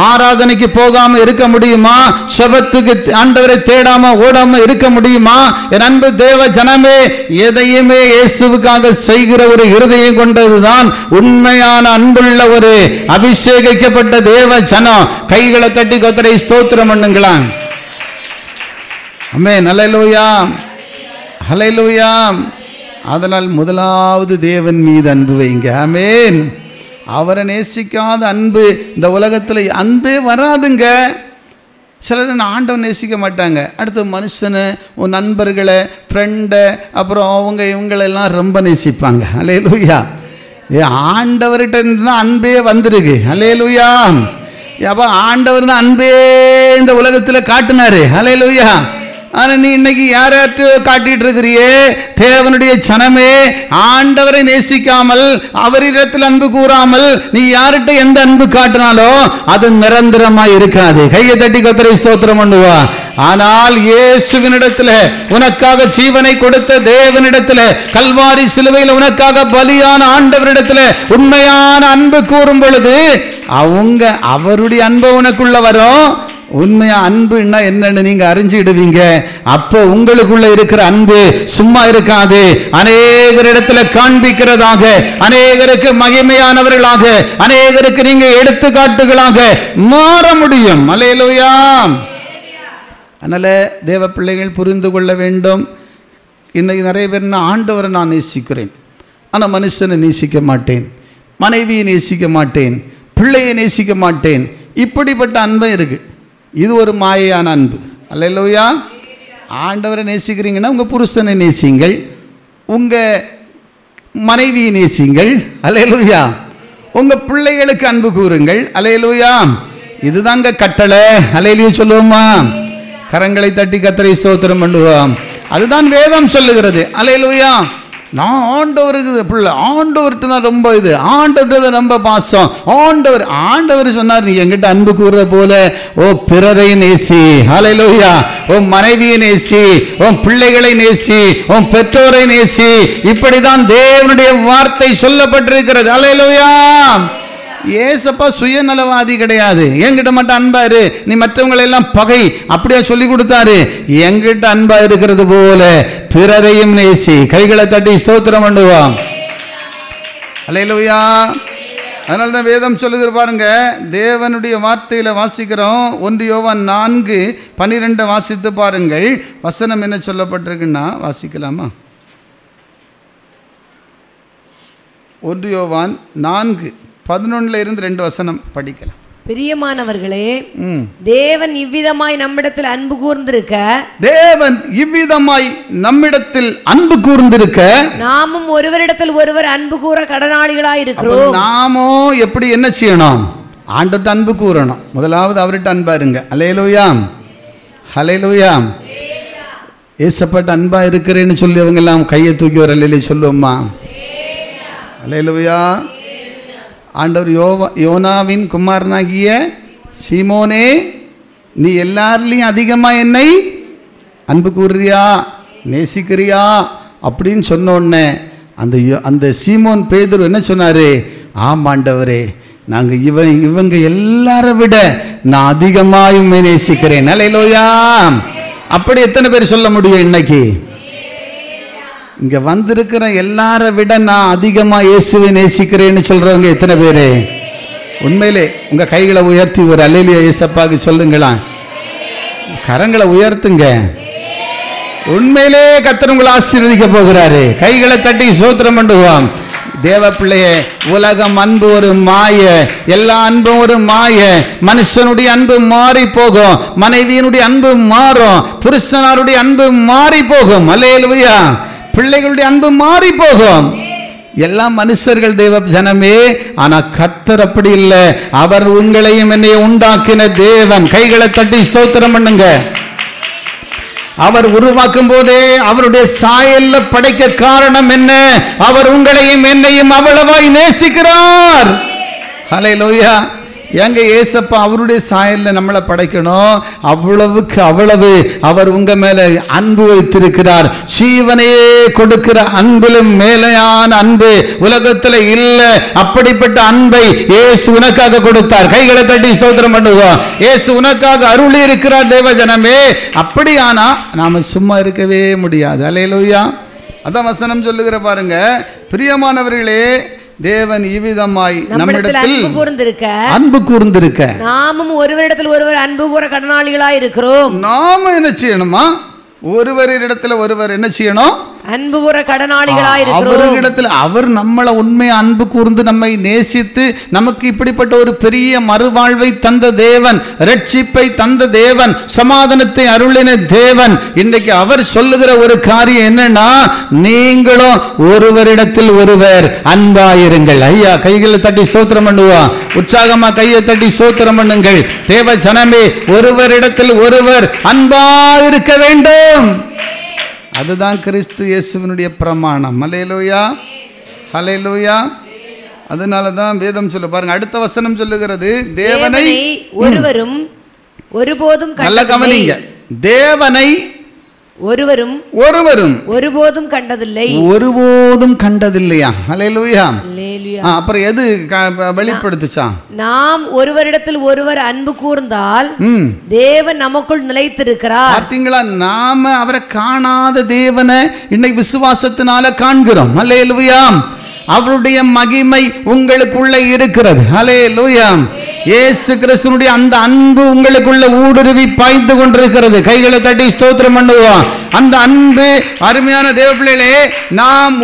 ஆராதனைக்கு போகாம இருக்க முடியுமா? செபத்துக்கு ஆண்டவரை தேடாம ஓடாம இருக்க முடியுமா? என் அன்பு தேவ ஜனமே, எதையுமே இயேசுவுக்காக செய்கிற ஒரு இருதயம் கொண்டதுதான் உண்மையான அன்புள்ள ஒரு அபிஷேகிக்கப்பட்ட தேவ ஜனம். கைகளை தட்டி கர்த்தரை ஸ்தோத்திரம் பண்ணுங்களா. ஆமென். ஹல்லேலூயா. ஹல்லேலூயா. அதனால் முதலாவது தேவன் மீது அன்பு வைங்க. ஆமென். அவரை நேசிக்காத அன்பு இந்த உலகத்தில் அன்பே வராதுங்க. சிலர் ஆண்டவன் நேசிக்க மாட்டாங்க, அடுத்து மனுஷனை, உன் நண்பர்களை, ஃப்ரெண்டை, அப்புறம் அவங்க இவங்களெல்லாம் ரொம்ப நேசிப்பாங்க. ஹல்லேலூயா. ஆண்டவர்கிட்ட இருந்து தான் அன்பே வந்திருக்கு. ஹல்லேலூயா. அப்போ ஆண்டவர் தான் அன்பே இந்த உலகத்தில் காட்டினாரு. ஹல்லேலூயா. ஆனால் நீ இன்னைக்கு யார்கிட்ட காட்டிட்டு இருக்கிறியே? தேவனுடைய ஜனமே, ஆண்டவரை நேசிக்காமல் அவரிடத்தில் அன்பு கூறாமல் நீ யார்கிட்ட எந்த அன்பு காட்டினாலோ அது நிரந்தரமாய் இருக்காது. கையை தட்டி கர்த்தரை ஸ்தோத்திரம் பண்ணுவா. ஆனால் இயேசுவினிடத்தில் உனக்காக ஜீவனை கொடுத்த தேவனிடத்தில், கல்வாரி சிலுவையில் உனக்காக பலியான ஆண்டவரிடத்தில் உண்மையான அன்பு கூறும் பொழுது அவருடைய அன்பு உனக்குள்ள வரும். உண்மையா அன்பு என்னன்னு நீங்க அறிஞ்சிடுவீங்க. அப்போ உங்களுக்குள்ள இருக்கிற அன்பு சும்மா இருக்காது, அநேகரிடத்துல காண்பிக்கிறதாக, அநேகருக்கு மகிமையானவர்களாக, அநேகருக்கு நீங்க எடுத்துக்காட்டுகளாக மாற முடியும். அல்லேலூயா. அதனால தேவ பிள்ளைகள் புரிந்து கொள்ள வேண்டும். இன்னைக்கு நிறைய பேர் ஆண்டவரை நான் நேசிக்கிறேன், ஆனால் மனுஷனை நேசிக்க மாட்டேன், மனைவியை நேசிக்க மாட்டேன், பிள்ளையை நேசிக்க மாட்டேன், இப்படிப்பட்ட அன்பு இருக்கு. இது ஒரு மாயான அன்பு. அல்லேலூயா. ஆண்டவரை நேசிக்கிறீங்கன்னா உங்கள் புருஷனை நேசிங்கள், உங்கள் மனைவியை நேசிங்கள். அல்லேலூயா. உங்கள் பிள்ளைகளுக்கு அன்பு கூறுங்கள். அல்லேலூயா. இதுதாங்க கட்டளை. அல்லேலூயா சொல்லுவோமா? கரங்களை தட்டி கர்த்தரை ஸ்தோத்திரம் பண்ணுவோம். அதுதான் வேதம் சொல்லுகிறது. அல்லேலூயா. நான் ஆண்டவருக்கு பிள்ளை, ஆண்டவர்கிட்ட தான் ரொம்ப இது, ஆண்டவர்கிட்ட தான் ரொம்ப பாசம். ஆண்டவர் சொன்னார், நீ என்கிட்ட அன்பு கூறுற போல ஓ பிறரை நேசி. ஹல்லேலூயா. உன் மனைவியை நேசி, உன் பிள்ளைகளை நேசி, உன் பெற்றோரை நேசி. இப்படிதான் தேவனுடைய வார்த்தை சொல்லப்பட்டிருக்கிறது. ஹல்லேலூயா. ஏசப்பா சுயநலவாதி கிடையாது. என்கிட்ட மட்டும் அன்பா இரு, நீ மற்றவங்களை எல்லாம் பகை, அப்படியே சொல்லி கொடுத்தாரு. என்கிட்ட அன்பா இருக்கிறது போல பிறரையும் நேசி. கைகளை தட்டி ஸ்தோத்திரம் பண்ணுவோம். அல்லேலூயா. அதனால தான் வேதம் சொல்லுகிற பாருங்க, தேவனுடைய வார்த்தையில வாசிக்கிறோம். 1 யோவான் 4:12 வாசித்து பாருங்கள். வசனம் என்ன சொல்லப்பட்டிருக்குன்னா வாசிக்கலாமா? 1 யோவான் 4:11 வசனம் படிக்கலாம். பிரியமானவர்களே, தேவன் இவ்விதமாய் நம்மிடத்தில் அன்பு கூர்ந்திருக்க, அன்பு கூர்ந்திருக்க நாமும் ஒருவரிடத்தில் ஒருவர் அன்பு கூற கடனாளிகளாய் இருக்கிறோம். நாமோ எப்படி என்ன செய்யணும்? ஆண்டவர்கிட்ட அன்பு கூறணும். முதலாவது அவர்கிட்ட அன்பா இருங்க. அல்லேலூயா. ஹல்லேலூயா. ஏசப்பட்ட அன்பா இருக்கிறேன்னு சொல்லி அவங்க எல்லாம் கையை தூக்கி வர அல்லேலூயா சொல்லுவோம்மா. அல்லேலூயா. ஆண்டவர் யோனாவின் குமாரனாகிய சீமோனே, நீ எல்லாரிலையும் அதிகமாக என்னை அன்பு கூறுறியா, நேசிக்கிறியா அப்படின்னு சொன்ன உடனே அந்த சீமோன் பேதுரு என்ன சொன்னாரு? ஆமாண்டவரே, நாங்கள் இவங்க எல்லாரை விட நான் அதிகமாக நேசிக்கிறேன். அல்லேலூயா. அப்படி எத்தனை பேர் சொல்ல முடியும் இன்னைக்கு? இங்க வந்திருக்கிற எல்லார விட நான் அதிகமா இயேசுவை நேசிக்கிறேன்னு சொல்றவங்க எத்தனை பேரு? உண்மையிலே உங்க கைகளை உயர்த்தி ஒரு அல்லேலூயா இயேசப்பாக்கு சொல்லுங்களா. கரங்களை உயர்த்துங்க. உண்மையிலே கர்த்தர் உங்களை ஆசீர்வதிக்க போகிறாரு. கைகளை தட்டி ஸ்தோத்திரம் பண்ணுவோம். தேவ பிள்ளையே, உலகம் அன்பு ஒரு மாய, எல்லா அன்பும் ஒரு மாய. மனுஷனுடைய அன்பு மாறி போகும், மனைவியினுடைய அன்பு மாறும், புருஷனாருடைய அன்பு மாறி போகும். அல்லேலூயா. பிள்ளைகளுடைய அன்பு மாறி போகும். எல்லாம் மனுஷர்கள் தேவ ஜனமே. ஆனா கர்த்தர் அப்படி இல்லை. அவர் உங்களையும் என்னையும் உண்டாக்கின தேவன். கைகளை தட்டி ஸ்தோத்திரம் பண்ணுங்க. அவர் உருவாக்கும் போதே அவருடைய சாயல்ல படைக்க காரணம் என்ன? அவர் உங்களையும் என்னையும் அவ்வளவாய் நேசிக்கிறார். ஹல்லேலூயா. எங்க ஏசப்பா அவருடைய சாயல்ல நம்மளை படைக்கணும். அவ்வளவுக்கு அவ்வளவு அவர் உங்க மேல அன்பு வைத்திருக்கிறார். ஜீவனையே கொடுக்கிற அன்பிலும் மேலையான அன்பு உலகத்துல இல்ல. அப்படிப்பட்ட அன்பை இயேசு உனக்காக கொடுத்தார். கைகளை தட்டி ஸ்தோத்திரம் பண்ணுவோம். இயேசு உனக்காக அருளி இருக்கிறார் தேவ ஜனமே. அப்படியானா நாம சும்மா இருக்கவே முடியாது. அல்லேலூயா. அதான் வசனம் சொல்லுகிற பாருங்க, பிரியமானவர்களே, தேவன் இவ்விதமாய் நம்மிடத்தில் அன்பு கூர்ந்திருக்க நாமும் ஒருவரிடத்தில் ஒருவர் அன்பு கூற கடனாளிகளாய் இருக்கிறோம். நாம என்ன செய்யணுமா? ஒருவரிடத்துல ஒருவர் என்ன செய்யணும்? அன்பு கூற கடனாளிகளாய் இருக்கிறோம். அவரிடத்துல அவர் நம்மளை உண்மையை அன்பு கூர்ந்து நம்மை நேசித்து நமக்கு இப்படிப்பட்ட ஒரு பெரிய மறுவாழ்வை தந்த தேவன், ரட்சிப்பை தந்த தேவன், சமாதானத்தை அருளின தேவன். இன்றைக்கு அவர் சொல்லுகிற ஒரு காரியம் என்னன்னா, நீங்களும் ஒருவரிடத்தில் ஒருவர் அன்பாயிருங்கள். ஐயா, கைகளை தட்டி ஸ்தோத்திரம் பண்ணுவோம். உற்சாகமா கையை தட்டி ஸ்தோத்திரம் பண்ணுங்கள். தேவ ஜனமே, ஒருவரிடத்தில் ஒருவர் அன்பாயிருக்க வேண்டும். அதுதான் கிறிஸ்து இயேசுவினுடைய பிரமாணம். அல்லேலூயா, ஹல்லேலூயா. அதனால தான் வேதம் சொல்ல பாருங்க, அடுத்த வசனம் சொல்லுகிறது, தேவனை ஒருவரும் ஒருபோதும் நல்ல கவனிங்க, தேவனை ஒருவரும் ஒருபோதும் கண்டதில்லை. ஒருபோதும் கண்டதில்லையா? அல்லேலூயா. அல்லேலூயா. அப்புறம் எது வெளிப்படுத்துச்சா? நாம் ஒருவரிடத்தில் ஒருவர் அன்பு கூர்ந்தால் தேவன் நமக்குள் நிலைத்திருக்கிறார். பார்த்தீங்களா? நாம அவரை காணாத தேவனை இன்னைக்கு விசுவாசத்தினால காண்கிறோம். அல்லேலூயா. அவருடைய மகிமை உங்களுக்குள்ள இருக்கிறது. ஹல்லேலூயா. இயேசு கிறிஸ்துவினுடைய அந்த அன்பு உங்களுக்குள்ள ஊடுருவி பாய்ந்து கொண்டிருக்கிறது. கைகளை தட்டி ஸ்தோத்திரம் பண்ணுவோம். அந்த அன்பு, அருமையான தேவ பிள்ளைகளே, நாம்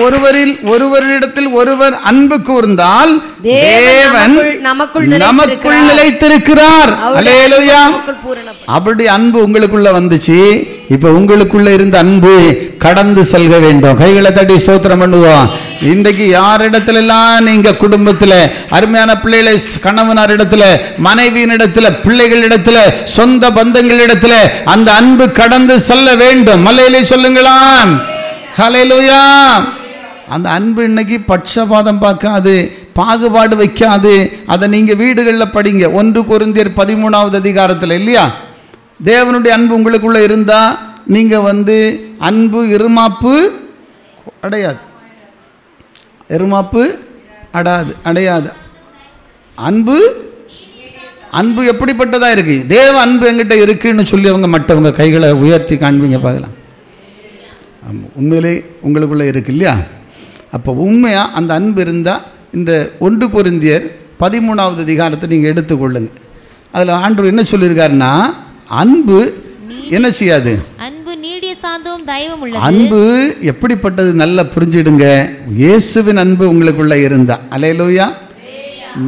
ஒருவரிடத்தில் ஒருவர் அன்பு கூர்ந்தால் தேவன் நமக்குள் நிலைத்திருக்கிறார். அல்லேலூயா. அவருடைய அன்பு உங்களுக்குள்ள வந்துச்சு. இப்ப உங்களுக்குள்ள இருந்த அன்பு கடந்து செல்க வேண்டும். கைகளை தட்டி ஸ்தோத்திரம் பண்ணுவோம். இன்றைக்கு யாரிடத்துல எல்லாம் நீங்க குடும்பத்துல, அருமையான பிள்ளைகளை, கணவனார் இடத்துல, மனைவியின் இடத்துல, பிள்ளைகளிடத்துல, சொந்த பந்தங்களிடத்துல அந்த அன்பு கடந்து செல்ல வேண்டும். மல்லையிலே சொல்லுங்களாம். ஹல்லேலூயா. அந்த அன்பு இன்னைக்கு பட்சபாதம் பார்க்காது, பாகுபாடு வைக்காது. அதை நீங்க வீடுகளில் படிங்க. 1 கொரிந்தியர் 13வது அதிகாரத்தில் இல்லையா, தேவனுடைய அன்பு உங்களுக்குள்ள இருந்தா நீங்க அன்பு இருமாப்பு அடையாது. இருமாப்பு அடையாது. அன்பு எப்படிப்பட்டதா இருக்கு? தேவ அன்பு எங்கிட்ட இருக்குன்னு சொல்லி அவங்க மற்றவங்க கைகளை உயர்த்தி காண்பீங்க பார்க்கலாம். உண்மையிலே உங்களுக்குள்ள இருக்கு இல்லையா? அப்போ உண்மையா அந்த அன்பு இருந்தால் இந்த 1 கொரிந்தியர் 13வது அதிகாரத்தை நீங்கள் எடுத்துக்கொள்ளுங்க. அதில் ஆண்டவர் என்ன சொல்லியிருக்காருன்னா, அன்பு என்ன செய்யாது? அன்பு நீடிய சாந்தமும் தயவும் உள்ளது. அன்பு எப்படிப்பட்டது நல்லா புரிஞ்சிடுங்க. இயேசுவின் அன்பு உங்களுக்குள்ள இருந்தா, அல்லேலூயா.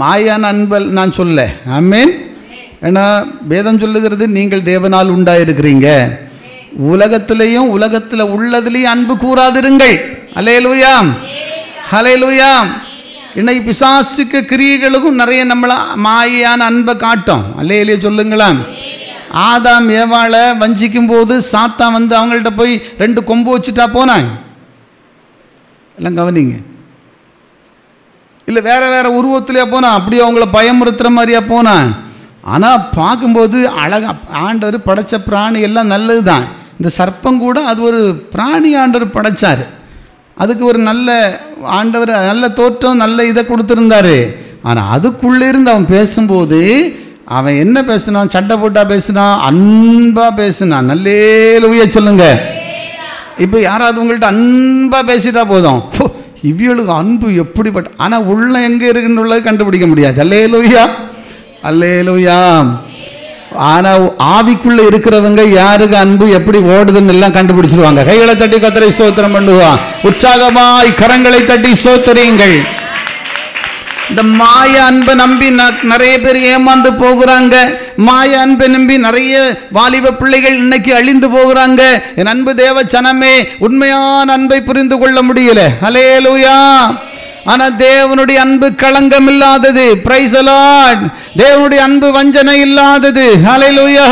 மாயான அன்பு நான் சொல்ல. ஆமென். ஏன்னா வேதம் சொல்லுகிறது, நீங்கள் தேவனால் உண்டாயிருக்கிறீங்க. உலகத்திலையும் உலகத்தில் உள்ளதுலேயும் அன்பு கூறாதிருங்கள். அல்லேலூயா, ஹல்லேலூயா. இன்னைக்கு பிசாசுக்கு கிரியைகளுக்கும் நிறைய நம்மள மாயான அன்பை காட்டும். அல்லேலூயா சொல்லுங்களாம். ஆதாம் ஏவாளை வஞ்சிக்கும் போது சாத்தான் அவங்கள்ட்ட போய் 2 கொம்பு வச்சுட்டா போனாங்க. எல்லாம் கவனிங்க. இல்லை வேற வேற உருவத்திலேயே போனான், அப்படியே அவங்கள பயமுறுத்துற மாதிரியா போனான். ஆனால் பார்க்கும்போது அழகா ஆண்டவர் படைச்ச பிராணி எல்லாம் நல்லது தான். இந்த சர்ப்பம் கூட அது ஒரு பிராணி ஆண்டவர் படைச்சார். அதுக்கு ஒரு நல்ல ஆண்டவர் நல்ல தோற்றம் நல்ல இதை கொடுத்துருந்தாரு. ஆனால் அதுக்குள்ளே இருந்து அவன் பேசும்போது அவன் என்ன பேசினான்? சண்டை போட்டா பேசினான், அன்பா பேசினான். நல்லேலூயா சொல்லுங்க. இப்போ யாராவது உங்கள்கிட்ட அன்பா பேசிட்டா போதும், இவளுக்கு அன்பு எப்படிப்பட்ட, ஆனால் உள்ள எங்கே இருக்குன்னு கண்டுபிடிக்க முடியாது. அல்லேலூயா, அல்லேலூயா. ஆனால் ஆவிக்குள்ள இருக்கிறவங்க யாருக்கு அன்பு எப்படி ஓடுதுன்னு எல்லாம் கண்டுபிடிச்சிருவாங்க. கைகளை தட்டி கர்த்தரை ஸ்தோத்திரம் பண்ணுவான். உற்சாகமாய் கரங்களை தட்டி ஸ்தோத்திரியுங்கள். இந்த மாய அன்பை நம்பி நிறைய பேர் ஏமாந்து போகிறாங்க. மாய அன்பை நம்பி நிறைய வாலிப பிள்ளைகள் இன்னைக்கு அழிந்து போகிறாங்க. என் அன்பு தேவ ஜனமே, உண்மையான அன்பை புரிந்து கொள்ள முடியல. ஹல்லேலூயா. ஆனால் தேவனுடைய அன்பு களங்கம் இல்லாதது. Price the Lord. தேவனுடைய அன்பு வஞ்சனை இல்லாதது. ஹல்லேலூயா.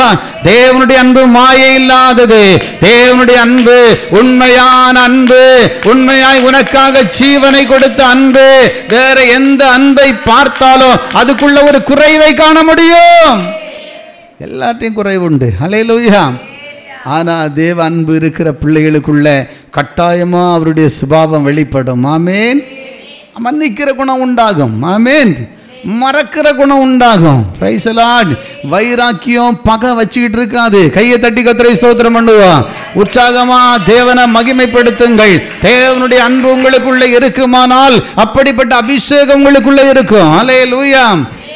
தேவனுடைய அன்பு மாயை இல்லாதது. தேவனுடைய அன்பு உண்மையான அன்பு, உண்மையாய் உனக்காக ஜீவனை கொடுத்த அன்பு. வேற எந்த அன்பை பார்த்தாலும் அதுக்குள்ள ஒரு குறைவை காண முடியும். எல்லாத்தையும் குறைவு உண்டு. ஹல்லேலூயா. ஆனால் தேவ அன்பு இருக்கிற பிள்ளைகளுக்குள்ள கட்டாயமா அவருடைய சுபாவம் வெளிப்படும். ஆமேன். மன்னிக்கிற குணம் உண்டாகும். ஆமேன். மறக்கிற குணம் உண்டாகும். Price the Lord. வைராக்கியம் பகை வச்சுக்கிட்டு இருக்காது. கையை தட்டி கர்த்தரை ஸ்தோத்திரம் பண்ணுவோம். உற்சாகமா தேவனை மகிமைப்படுத்துங்கள். தேவனுடைய அன்பு உங்களுக்குள்ள இருக்குமானால் அப்படிப்பட்ட அபிஷேகம் உங்களுக்குள்ள இருக்கும். அல்லேலூயா.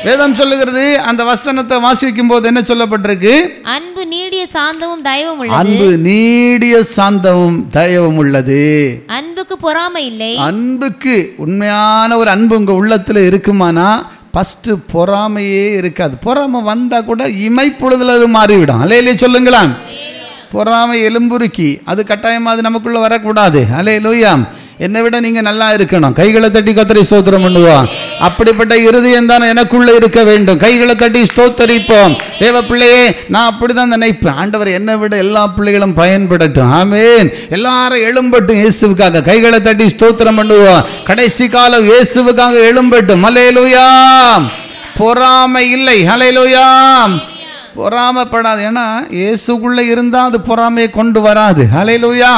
வேதம் சொல்லுகிறது, அந்த வசனத்தை வாசிக்கும் போது என்ன சொல்லப்பட்டிருக்கு? அன்பு நீடிய சாந்தமும் தயவும் உள்ளது. அன்பு நீடிய சாந்தமும் தயவும் உள்ளது. அன்புக்கு பொறாமை இல்லை. அன்புக்கு உண்மையான ஒரு அன்பு உங்க உள்ளத்துல இருக்குமானா ஃபர்ஸ்ட் பொறாமையே இருக்காது. பொறாமை வந்தா கூட இமைப்பொழுதுல அது மாறிவிடும். அல்லேலூயா சொல்லுங்களா. பொறாமை எலும்புருக்கி, அது கட்டாயமா அது நமக்குள்ள வரக்கூடாது. அல்லேலூயா. என்னை விட நீங்க நல்லா இருக்கணும். கைகளை தட்டி கர்த்தரை ஸ்தோத்திரம் பண்ணுவோம். அப்படிப்பட்ட இருதயம் தான் எனக்குள்ள இருக்க வேண்டும். கைகளை தட்டி ஸ்தோத்தரிப்போம். தேவ பிள்ளையே, நான் அப்படிதான் நினைப்பேன். ஆண்டவர் என்னை விட எல்லா பிள்ளைகளும் பயன்படட்டும். ஆமேன். எல்லாரும் எழும்பட்டும் இயேசுவுக்காக. கைகளை தட்டி ஸ்தோத்திரம் பண்ணுவோம். கடைசி காலம் இயேசுவுக்காக எழும்பட்டும். அல்லேலூயா. பொறாமை இல்லை. அல்லேலூயா. பொறாமைப்படாது. ஏன்னா இயேசுக்குள்ள இருந்தா அது பொறாமையை கொண்டு வராது. அல்லேலூயா.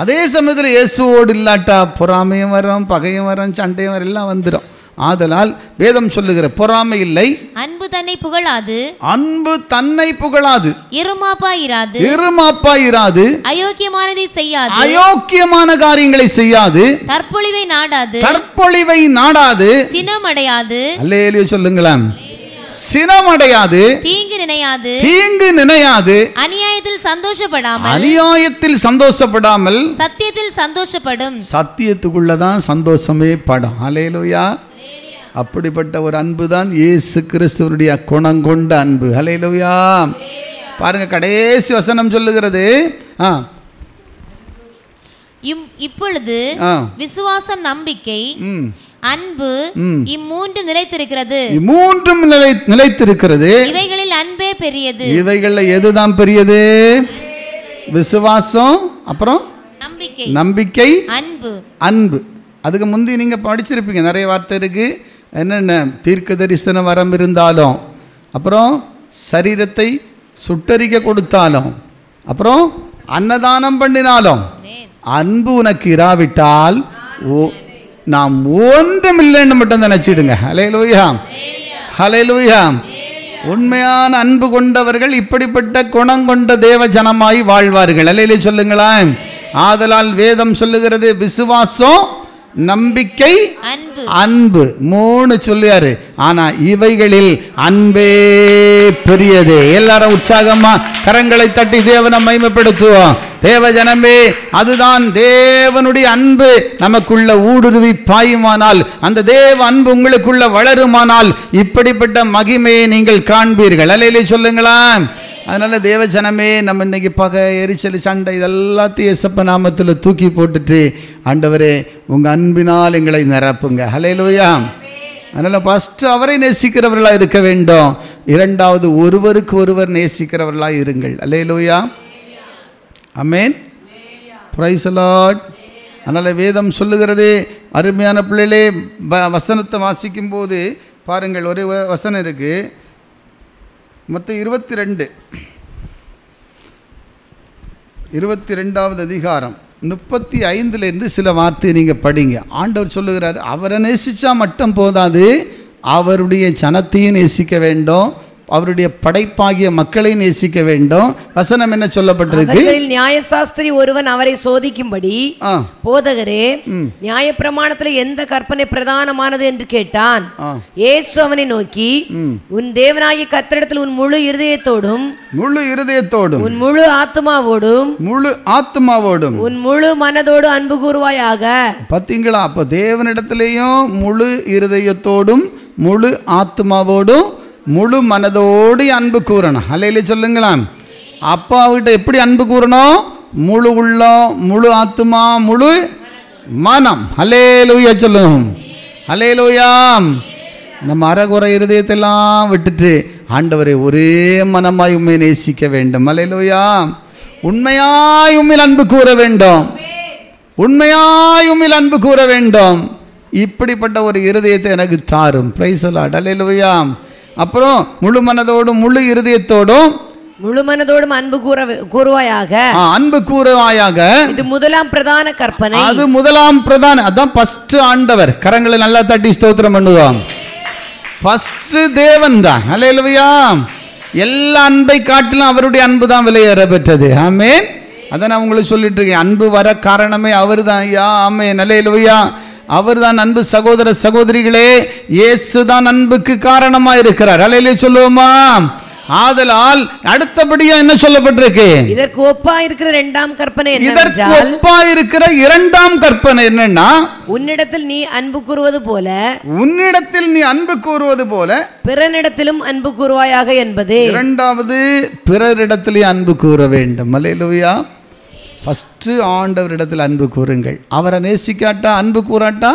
அதே சமயத்தில் இயேசுவோடு இல்லாட்டா பொறாமையும் வரும், பகையும் வரும், சண்டையும் வரும், எல்லாம் வந்துடும். ஆதலால் வேதம் சொல்லுகிற பொறாமை இல்லை. அன்பு தன்னை புகழாது. அன்பு தன்னை புகழாது. இருமாப்பாயிராது. இருமாப்பாயிராது. அயோக்கியமானதை செய்யாது. அயோக்கியமான காரியங்களை செய்யாது. தற்பொழிவை நாடாது. தற்பொழிவை நாடாது. சினமடையாது. அல்லேலூயா சொல்லுங்களேன். சினமடையாது. தீங்கு நினையாது. தீங்கு நினையாது. அநியாயத்தில் சந்தோஷப்படாமல். அநியாயத்தில் சந்தோஷப்படாமல். சத்தியத்தில் சந்தோஷப்படும். சத்தியத்துக்குள்ளதான் சந்தோஷமே படும். அல்லேலூயா. அப்படிப்பட்ட ஒரு அன்பு தான் இயேசு கிறிஸ்துவனுடைய குணங்கொண்ட அன்பு. அல்லேலூயா. பாருங்க, கடைசி வசனம் சொல்லுகிறது, இப்பொழுது விசுவாசம், நம்பிக்கை, அன்பு இம்மூன்றும் நிலைத்திருக்கிறது. மூன்றும் நிலைத்திருக்கிறது. இவைகளில் அன்பே பெரியது. இவைகளில் எதுதான் பெரியது? விசுவாசம், அப்புறம் நம்பிக்கை, நம்பிக்கை, அன்பு. அன்பு. அதுக்கு முந்தி நீங்க படிச்சிருப்பீங்க, நிறைய வார்த்தை இருக்கு. என்னென்ன? தீர்க்க தரிசன வரம் இருந்தாலும், அப்புறம் சரீரத்தை சுட்டரிக்க கொடுத்தாலும், அப்புறம் அன்னதானம் பண்ணினாலும், அன்பு உனக்கு இராவிட்டால் நாம் ஒன்றும் இல்லைன்னு மட்டும் நினைச்சிடுங்க. ஹல்லேலூயா. ஹல்லேலூயா. உண்மையான அன்பு கொண்டவர்கள் இப்படிப்பட்ட குணம் கொண்ட தேவ ஜனமாய் வாழ்வார்கள். அல்லேலூயா சொல்லுங்களேன். ஆதலால் வேதம் சொல்லுகிறது, விசுவாசம், நம்பிக்கை, அன்பு, மூணு சொல்லியாரு. ஆனா இவைகளில் அன்பே பெரியது. எல்லாரும் உற்சாகமா கரங்களை தட்டி தேவனை மகிமைப்படுத்துவோம். தேவ ஜனமே, அதுதான் தேவனுடைய அன்பு நமக்குள்ள ஊடுருவி பாயுமானால், அந்த தேவ அன்பு உங்களுக்குள்ள வளருமானால் இப்படிப்பட்ட மகிமையை நீங்கள் காண்பீர்கள். அல்லேலூயா சொல்லுங்களா. அதனால தேவ ஜனமே, நம்ம இன்னைக்கு பகை, எரிச்சல், சண்டை இதெல்லாத்தையும் இயேசப்ப நாமத்தில் தூக்கி போட்டுட்டு, ஆண்டவரே உங்க அன்பினால் எங்களை நிரப்புங்க. ஹல்லேலூயா. அதனால ஃபர்ஸ்ட் அவரை நேசிக்கிறவர்களாக இருக்க வேண்டும். இரண்டாவது ஒருவருக்கு ஒருவர் நேசிக்கிறவர்களாக இருங்கள். அல்லேலூயா. ஆமென். Praise the Lord. அதனால வேதம் சொல்லுகிறது, அருமையான பிள்ளைகளே, வசனத்தை வாசிக்கும் போது பாருங்கள், ஒரு வசனம் இருக்கு, மொத்தம் 22வது அதிகாரம் 35 சில வார்த்தையை நீங்கள் படிங்க. ஆண்டவர் சொல்லுகிறார், அவரை நேசித்தா மட்டும் போதாது, அவருடைய ஜனத்தையும் நேசிக்க வேண்டும், அவருடைய படைப்பாகிய மக்களை நேசிக்க வேண்டும். வசனம் என்ன சொல்லப்பட்டிருக்கு? நியாயசாஸ்திரி ஒருவன் அவரை சோதிக்கும்படி, போதகரே, நியாயப்பிரமாணத்தில் எந்த கற்பனை பிரதானமானது என்று கேட்டான். இயேசு அவனை நோக்கி, உன் தேவனாகிய கர்த்தரிடத்தில் உன் முழு இருதயத்தோடும் உன் முழு ஆத்துமாவோடும் உன் முழு மனதோடு அன்பு கூறுவாயாக. பாத்தீங்களா? அப்ப தேவனிடத்திலேயும் முழு இருதயத்தோடும் முழு ஆத்மாவோடும் முழு மனதோடு அன்பு கூறணும். அல்லேலூயா சொல்லுங்களா? அப்பாவிட்ட எப்படி அன்பு கூறணும்? முழு உள்ளம், முழு ஆத்மா, முழு மனம். அல்லேலூயா சொல்லுங்க. அல்லேலூயா. நம்ம அறகுறை இருதயத்தெல்லாம் விட்டுட்டு ஆண்டவரை ஒரே மனமாய் உண்மை நேசிக்க வேண்டும். அல்லேலூயா. உண்மையாய் உண்மையில் அன்பு கூற வேண்டும். உண்மையாய் உண்மையில் அன்பு கூற வேண்டும். இப்படிப்பட்ட ஒரு இருதயத்தை எனக்கு தாரும். Praise the Lord. அல்லேலூயா. அப்புறம் முழு மனதோடும் முழு இருதயத்தோடும் முழு மனதோடும் அன்பு கூறுவாயாக. அன்பு கூறுவாயாக. இது முதலாம் பிரதான கற்பனை. அது முதலாம் பிரதான, அதான் ஃபர்ஸ்ட் ஆண்டவர். கரங்களை நல்லா தட்டி ஸ்தோத்திரம் பண்ணுவோம். ஃபர்ஸ்ட் தேவன் தான். அல்லேலூயா. எல்லா அன்பை காட்டிலும் அவருடைய அன்பு தான் விலையேற பெற்றது. ஆமென். அதை நான் உங்களுக்கு சொல்லிட்டு இருக்கேன். அன்பு வர காரணமே அவர் தான். ஐயா ஆமென். அல்லேலூயா. அவர் தான் அன்பு. சகோதர சகோதரிகளே, இயேசு தான் அன்புக்கு காரணமா இருக்கிறார். அல்லேலூயா சொல்லுவோமா? ஆதலால் அடுத்தபடியா என்ன சொல்லப்பட்டிருக்கு? இதற்கு ஒப்பா இருக்கிற இரண்டாம் கற்பனை என்னன்னா, உன்னிடத்தில் நீ அன்பு கூறுவது போல பிறனிடத்திலும் அன்பு கூறுவாயாக என்பது. இரண்டாவது, பிறரிடத்திலே அன்பு கூற வேண்டும். அல்லேலூயா. ஃபர்ஸ்ட் ஆண்டவரிடத்தில் அன்பு கூறுங்கள். அவரை நேசிக்காட்டா, அன்பு கூறாட்டா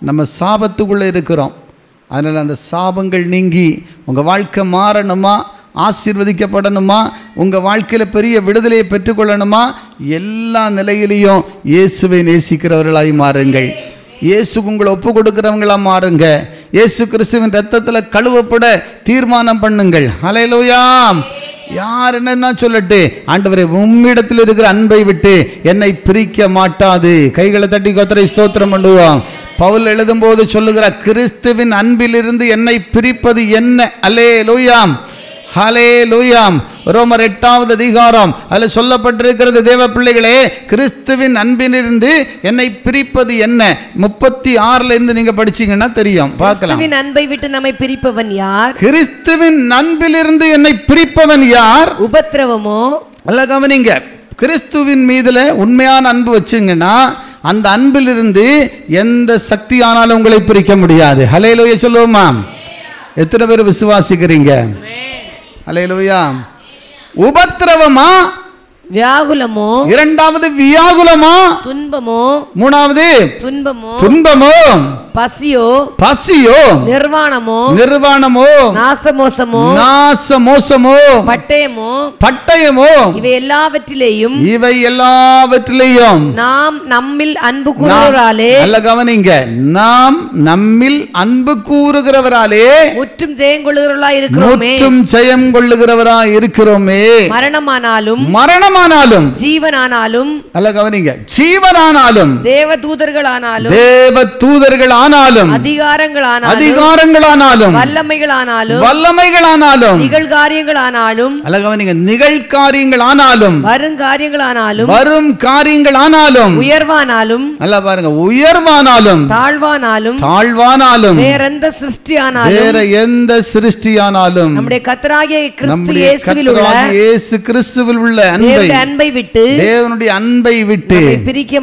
நம்ம சாபத்துக்குள்ளே இருக்கிறோம். அதனால் அந்த சாபங்கள் நீங்கி உங்கள் வாழ்க்கை மாறணுமா, ஆசீர்வதிக்கப்படணுமா, உங்கள் வாழ்க்கையில் பெரிய விடுதலையை பெற்றுக்கொள்ளணுமா, எல்லா நிலையிலையும் இயேசுவை நேசிக்கிறவர்களாய் மாறுங்கள். இயேசுக்கு உங்களை ஒப்பு கொடுக்கிறவங்களா மாறுங்க. இயேசு கிறிஸ்துவின் ரத்தத்தில் கழுவப்பட தீர்மானம் பண்ணுங்கள். அல்லேலூயா. யார் என்ன சொல்லட்டு, ஆண்டவரே உம்மிடத்தில் இருக்கிற அன்பை விட்டு என்னை பிரிக்க மாட்டாது. கைகளை தட்டி கர்த்தரை ஸ்தோத்திரம் பண்ணுவோம். பவுல் எழுதும் போது சொல்லுகிற, கிறிஸ்துவின் அன்பிலிருந்து என்னை பிரிப்பது என்ன? அல்லேலூயா. ஹல்லேலூயா. ரோமர் 8வது அதிகாரம் அதில் சொல்லப்பட்டிருக்கிறது, தேவ பிள்ளைகளே, கிறிஸ்துவின் அன்பிலிருந்து என்னை பிரிப்பது என்ன? 36 இருந்து நீங்க படிச்சீங்கன்னா தெரியும், பார்க்கலாம். கிறிஸ்துவின் அன்பை விட்டு நம்மை பிரிப்பவன் யார்? கிறிஸ்துவின் அன்பிலிருந்து என்னை பிரிப்பவன் யார்? உபத்திரவமோ? அல்ல, கவனிங்க. கிறிஸ்துவின் மீதுல உண்மையான அன்பு வச்சுங்கன்னா அந்த அன்பிலிருந்து எந்த சக்தி ஆனாலும் உங்களை பிரிக்க முடியாது. ஹல்லேலூயா சொல்லுவோமா? எத்தனை பேர் விசுவாசிக்கிறீங்க? அல்லேலூயா. உபத்திரவமா, வியாகுலமோ? இரண்டாவது வியாகுலமா, துன்பமோ? மூணாவது துன்பமோ, பசியோ, நிர்வாணமோ, நாசமோசமோ, பட்டயமோ, இவை எல்லாவற்றிலேயும் நாம் நம்மில் அன்பு கூறுகிறவராலே, நல்ல கவனிங்க, நாம் நம்மில் அன்பு கூறுகிறவராலே முற்றும் ஜெயம் கொள்ளுகிறவராய் இருக்கிறோமே. மரணமானாலும் ஜீவனானாலும், நல்ல கவனிங்க, ஜீவனானாலும் தேவதூதர்களானாலும் அதிகாரங்களானாலும் வல்லமைகளானாலும் நிகழ்காரியங்களானாலும், நல்ல கவனிங்க, நிகழ்காரியங்களானாலும் வரும் காரியங்களானாலும் உயர்வானாலும், நல்லா பாருங்க, உயர்வானாலும் தாழ்வானாலும் வேற எந்த சிருஷ்டியானாலும் நம்முடைய கர்த்தராகிய இயேசு கிறிஸ்துவில் உள்ள அன்பை விட்டு, தேவனுடைய அன்பை விட்டு நம்மை பிரிக்க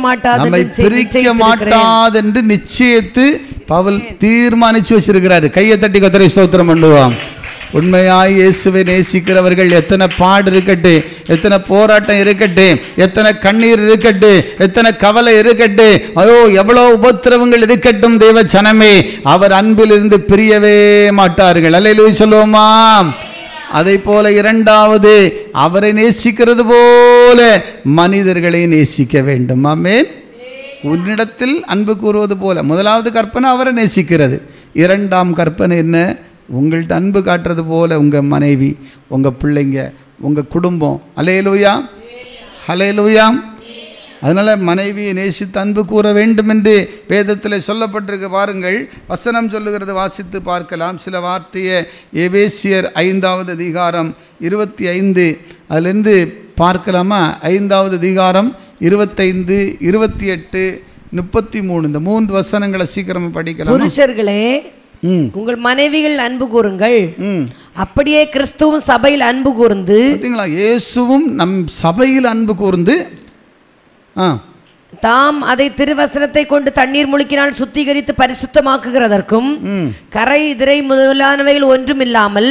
மாட்டாது என்று நிச்சயித்து பவுல் தீர்மானிச்சு வச்சிருக்கிறாரு. கையை தட்டி கர்த்தரை ஸ்தோத்திரம் பண்ணுவோம். உண்மையாய் இயேசுவை நேசிக்கிறவர்கள் எத்தனை பாடு இருக்கட்டு, எத்தனை போராட்டம் இருக்கட்டு, எத்தனை கண்ணீர் இருக்கட்டு, எத்தனை கவலை இருக்கட்டு, ஐயோ எவ்வளோ உபத்திரவங்கள் இருக்கட்டும், தேவ ஜனமே, அவர் அன்பில் இருந்து பிரியவே மாட்டார்கள். அல்லேலூயா சொல்லுவோமா? அதை போல இரண்டாவது, அவரை நேசிக்கிறது போல மனிதர்களை நேசிக்க வேண்டும். ஆமென். உன்னிடத்தில் அன்பு கூறுவது போல. முதலாவது கற்பனை அவரை நேசிக்கிறது. இரண்டாம் கற்பனை என்ன? உங்கள்கிட்ட அன்பு காட்டுறது போல உங்கள் மனைவி, உங்கள் பிள்ளைங்க, உங்கள் குடும்பம். அல்லேலூயா. ஹல்லேலூயா. அதனால் மனைவியை நேசித்து அன்பு கூற வேண்டும் என்று வேதத்தில் சொல்லப்பட்டிருக்கு. பாருங்கள், வசனம் சொல்லுகிறது, வாசித்து பார்க்கலாம். சில வார்த்தையை எபேசியர் 5வது அதிகாரம் 25 அதிலிருந்து பார்க்கலாமா? 5வது அதிகாரம் 25, 28, 33 இந்த 3 வசனங்களை சீக்கிரமா படிக்கலாம். புருஷர்களே, உங்கள் மனைவிகள் அன்பு கூறுங்கள், அப்படியே கிறிஸ்துவும் சபையில் அன்பு கூர்ந்து. பார்த்தீங்களா, இயேசுவும் நம் சபையில் அன்பு கூர்ந்து தாம் அதை திருவசனத்தை கொண்டு தண்ணீர் முழுக்கினால் சுத்திகரித்து பரிசுத்தமாக்குகிறதற்கும் கரை திரை முதலானவைகள் ஒன்றும் இல்லாமல்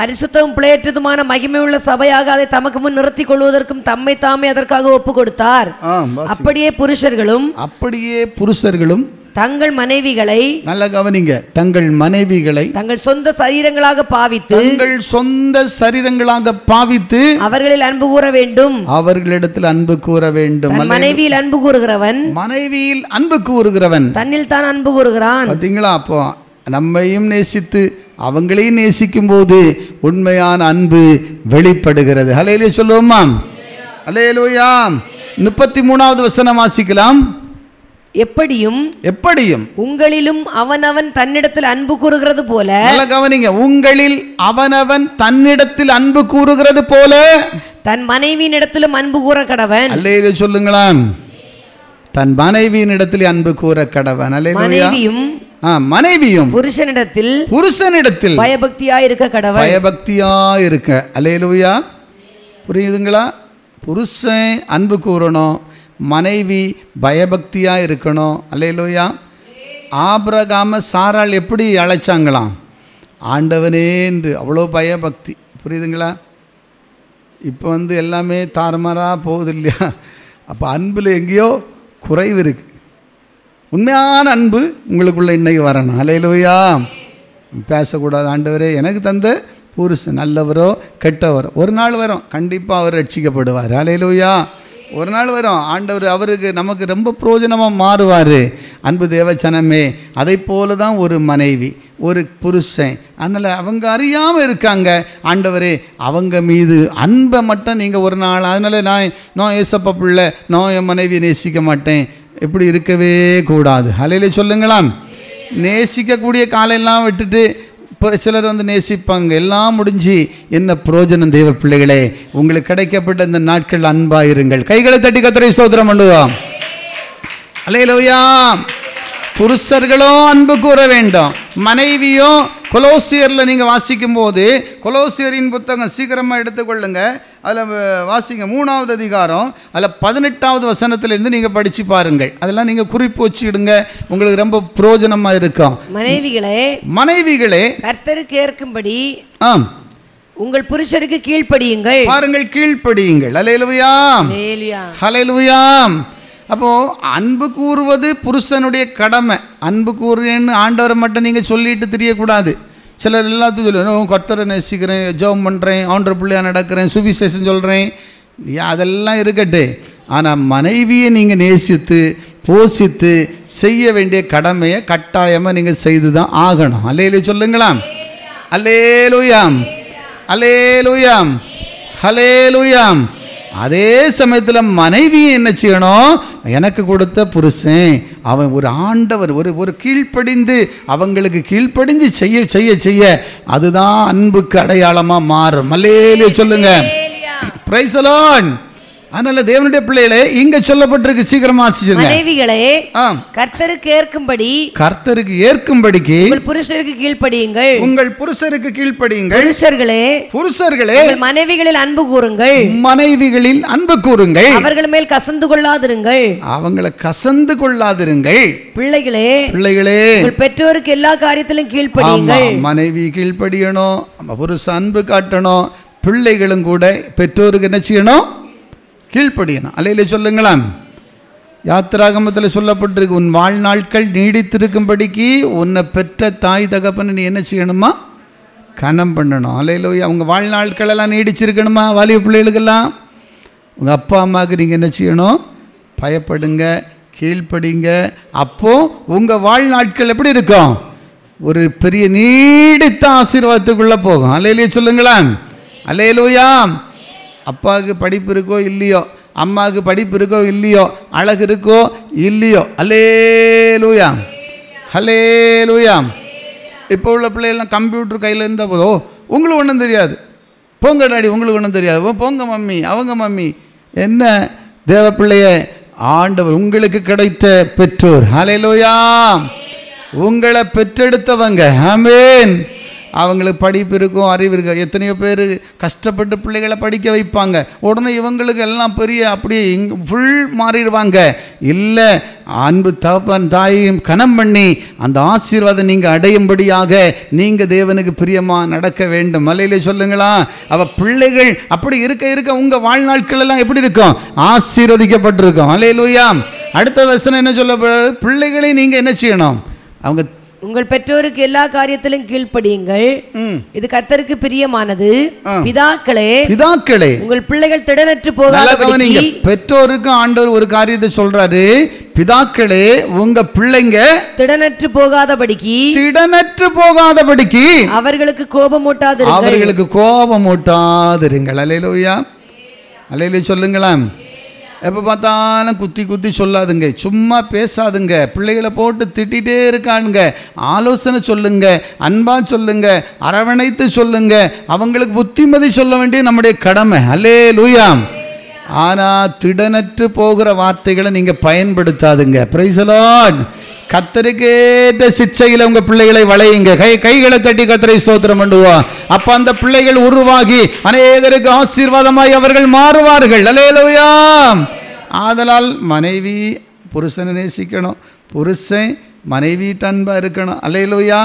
பரிசுத்தமும் பிழையற்றதுமான மகிமை உள்ள சபையாக அதை தமக்கு முன் நிறுத்திக் கொள்வதற்கும் தம்மை தாமே அதற்காக ஒப்பு கொடுத்தார். அப்படியே புருஷர்களும் தங்கள் மனைவிகளை, நல்ல கவனிங்க, தங்கள் மனைவிகளை தங்கள் சொந்த சரீரங்களாக பாவித்து அவர்களில் அன்பு கூற வேண்டும், அவர்களிடத்தில் அன்பு கூற வேண்டும். மனைவியில் அன்பு கூறுகிறவன் தன்னில் தான் அன்பு கூறுகிறான். பார்த்தீங்களா, அப்போ நம்மையும் நேசித்து அவங்களையும் நேசிக்கும் போது உண்மையான அன்பு வெளிப்படுகிறது. ஹல்லேலூயா சொல்லுவோமா? ஹல்லேலூயா. 33வது வசனம் வாசிக்கலாம். எப்படியும் உங்களிலும் அவனவன் தன்னிடத்தில் அன்பு கூறுகிறது போல, நல்ல கவனிங்க, உங்களில் அவனவன் தன்னிடத்தில் அன்பு கூறுகிறது போல தன் மனைவியினிடத்திலும் அன்பு கூற கடவன். அல்லேலூயா சொல்லுங்களேன். தன் மனைவியினிடத்தில் அன்பு கூற கடவன். அல்லேலூயா. மனைவியும் புருஷனிடத்தில் பயபக்தியாய் இருக்க கடவன். அல்லேலூயா. புரியுதுங்களா? புருஷன் அன்பு கூறணும், மனைவி பயபக்தியாக இருக்கணும். அல்லேலூயா. ஆபிரகாம சாராள் எப்படி அழைச்சாங்களாம்? ஆண்டவனே என்று, அவ்வளோ பயபக்தி. புரியுதுங்களா? இப்போ எல்லாமே தாறுமாறாக போகுது இல்லையா? அப்போ அன்பில் எங்கேயோ குறைவு இருக்குது. உண்மையான அன்பு உங்களுக்குள்ளே இன்றைக்கி வரணும். அல்லேலூயா. பேசக்கூடாது, ஆண்டவரே எனக்கு தந்த புருஷன் நல்லவரோ கெட்டவரோ ஒரு நாள் வரும், கண்டிப்பாக அவர் ரட்சிக்கப்படுவார். அல்லேலூயா. ஒரு நாள் வரும், ஆண்டவர் அவருக்கு நமக்கு ரொம்ப பிரயோஜனமாக மாறுவார். அன்பு தேவச்சனமே, அதை போல தான் ஒரு மனைவி, ஒரு புருஷன். அதனால் அவங்க அறியாமல் இருக்காங்க. ஆண்டவரே அவங்க மீது அன்பை மட்டும் நீங்கள் ஒரு நாள், அதனால் நான் ஏசப்பா பிள்ளை, நான் என் மனைவியை நேசிக்க மாட்டேன், எப்படி இருக்கவே கூடாது. ஹல்லேலூயா சொல்லுங்களாம். நேசிக்கக்கூடிய காலையெல்லாம் விட்டுட்டு சிலர் நேசிப்பாங்க. எல்லாம் முடிஞ்சு என்ன பிரயோஜனம்? தேவ பிள்ளைகளே, உங்களுக்கு கிடைக்கப்பட்ட இந்த நாட்கள் அன்பாயிருங்கள். கைகளை தட்டி கர்த்தரை ஸ்தோத்திரம் பண்ணுவோம். அல்லேலூயா. புருஷர்களும் அன்பு கூற வேண்டும், மனைவியும். கொலோசியரில் நீங்கள் வாசிக்கும் போது, கொலோசியரின் புத்தகம் சீக்கிரமாக எடுத்துக்கொள்ளுங்க, அதில் வாசிங்க 3வது அதிகாரம், அதில் 18வது வசனத்திலிருந்து நீங்கள் படித்து பாருங்கள். அதெல்லாம் நீங்கள் குறிப்பு வச்சுக்கிடுங்க, உங்களுக்கு ரொம்ப பிரயோஜனமாக இருக்கும். மனைவிகளே கர்த்தருக்கு ஏற்கும்படி உங்கள் புருஷருக்கு கீழ்ப்படியுங்கள். பாருங்கள், கீழ்ப்படியுங்கள். அல்லேலூயா. ஹல்லேலூயா. அப்போது அன்பு கூறுவது புருஷனுடைய கடமை. அன்பு கூறுன்னு ஆண்டவரை மட்டும் நீங்கள் சொல்லிட்டு தெரியக்கூடாது. சிலர் எல்லாத்தையும் சொல்லுவேன், கர்த்தரை நேசிக்கிறேன், ஜெபம் பண்ணுறேன், ஆண்டவர் பிள்ளையாக நடக்கிறேன், சுவிசேஷம் சொல்கிறேன், அதெல்லாம் இருக்கட்டு. ஆனால் மனைவியை நீங்கள் நேசித்து போஷித்து செய்ய வேண்டிய கடமையை கட்டாயமாக நீங்கள் செய்து தான் ஆகணும். அல்லேலூயா சொல்லுங்களாம். அல்லேலூயாம். அல்லேலூயாம். ஹல்லேலூயாம். அதே சமயத்தில் மனைவியை என்ன செய்யணும்? எனக்கு கொடுத்த புருஷன் அவன் ஒரு ஆண்டவர், ஒரு கீழ்ப்படிந்து அவங்களுக்கு கீழ்ப்படிஞ்சு செய்ய செய்ய செய்ய அதுதான் அன்புக்கு அடையாளமாக மாறும். அல்லேலூயா சொல்லுங்க. Price the Lord. அதனால தேவனுடைய பிள்ளைகளே, இங்க சொல்லப்பட்டிருக்கு, சீக்கிரமா வாசிச்சுங்க. மனைவிகளே கர்த்தருக்கு ஏற்கும்படிக்கு உங்கள் புருஷருக்கு கீழ்ப்படியுங்கள். உங்கள் புருஷருக்கு கீழ்ப்படியுங்கள். புருஷர்களே மனைவிகளில் அன்பு கூறுங்கள். மனைவிகளில் அன்பு கூறுங்கள். அவர்கள் மேல் கசந்து கொள்ளாதிருங்கள். அவங்களை கசந்து கொள்ளாதிருங்கள். பிள்ளைகளே உங்கள் பெற்றோருக்கு எல்லா காரியத்திலும் கீழ்ப்படியுங்கள். மனைவி கீழ்ப்படியணும், புருஷன் அன்பு காட்டணும், பிள்ளைகளும் கூட பெற்றோருக்கு என்ன செய்யணும்? கீழ்ப்படியணும். அல்லேலூயா சொல்லுங்களாம். யாத்திராகமத்தில் சொல்லப்பட்டிருக்கு, உன் வாழ்நாட்கள் நீடித்திருக்கும்படிக்கு உன்னை பெற்ற தாய் தகப்பனை நீ என்ன செய்யணுமா? கனம் பண்ணணும். அல்லேலூயா. அவங்க வாழ்நாட்கள் எல்லாம் நீடிச்சிருக்கணுமா? வாலிப பிள்ளைகளுக்கெல்லாம் உங்கள் அப்பா அம்மாவுக்கு நீங்கள் என்ன செய்யணும்? பயப்படுங்க, கீழ்ப்படிங்க. அப்போது உங்கள் வாழ்நாட்கள் எப்படி இருக்கும்? ஒரு பெரிய நீடித்த ஆசீர்வாதத்துக்குள்ளே போகும். அல்லேலூயா சொல்லுங்களேன். அல்லேலூயா. அப்பாவுக்கு படிப்பு இருக்கோ இல்லையோ, அம்மாவுக்கு படிப்பு இருக்கோ இல்லையோ, அழகு இருக்கோ இல்லையோ, அல்லேலூயா அல்லேலூயா. இப்போ உள்ள பிள்ளைகள்லாம் கம்ப்யூட்டர் கையில் இருந்த போதோ உங்களுக்கு ஒன்றும் தெரியாது, போங்க டாடி உங்களுக்கு ஒன்றும் தெரியாது, போங்க மம்மி அவங்க மம்மி. என்ன தேவ பிள்ளைய, ஆண்டவர் உங்களுக்கு கிடைத்த பெற்றோர், ஹல்லேலூயா, உங்களை பெற்றெடுத்தவங்க, ஆமென். அவங்களுக்கு படிப்பு இருக்கும், அறிவு இருக்கும். எத்தனையோ பேர் கஷ்டப்பட்டு பிள்ளைகளை படிக்க வைப்பாங்க, உடனே இவங்களுக்கு எல்லாம் பெரிய அப்படியே ஃபுல் மாறிடுவாங்க. இல்லை, அன்பு தகப்பன் தாயையும் கனம் பண்ணி அந்த ஆசீர்வாதம் நீங்கள் அடையும்படியாக நீங்கள் தேவனுக்கு பிரியமாக நடக்க வேண்டும். மலையிலே சொல்லுங்களா, பிள்ளைகள் அப்படி இருக்க இருக்க உங்கள் வாழ்நாட்கள் எல்லாம் எப்படி இருக்கும்? ஆசீர்வதிக்கப்பட்டிருக்கும். அல்லேலூயா. அடுத்த வசனம் என்ன சொல்லப்படுறது? பிள்ளைகளை நீங்கள் என்ன செய்யணும்? அவங்க உங்கள் பெற்றோருக்கு எல்லா காரியத்திலும் கீழ்ப்படியுங்கள், இது கர்த்தருக்கு பிரியமானது. பிதாக்களே உங்கள் பிள்ளைகள் திடனற்று போகாதபடிக்கு. பெற்றோருக்கு ஆண்டவர் ஒரு காரியத்தை சொல்றாரு, பிதாக்களே உங்க பிள்ளைங்க திடனற்று போகாதபடிக்கு அவர்களுக்கு கோபமூட்டாதிருங்கள். அல்லேலூயா அல்லேலூயா சொல்லுங்களா. எப்போ பார்த்தாலும் குத்தி சொல்லாதுங்க, சும்மா பேசாதுங்க, பிள்ளைகளை போட்டு திட்டிகிட்டே இருக்கானுங்க. ஆலோசனை சொல்லுங்க, அன்பா சொல்லுங்க, அரவணைத்து சொல்லுங்க, அவங்களுக்கு புத்திமதி சொல்ல வேண்டியது நம்முடைய கடமை. அல்லேலூயா. ஆனால் திடனற்று போகிற வார்த்தைகளை நீங்கள் பயன்படுத்தாதுங்க. Price the Lord. கர்த்தருக்கேற்ற சிட்சையில் உங்க பிள்ளைகளை வளையுங்க. கைகளை தட்டி கர்த்தரை ஸ்தோத்திரம் பண்ணுவோம். அப்ப அந்த பிள்ளைகள் உருவாகி அநேகருக்கு ஆசீர்வாதமாய் அவர்கள் மாறுவார்கள். அல்லேலூயா. ஆதலால் மனைவி புருஷனை நேசிக்கணும், புருஷன் மனைவிட்ட அன்பா இருக்கணும். அல்லேலூயா.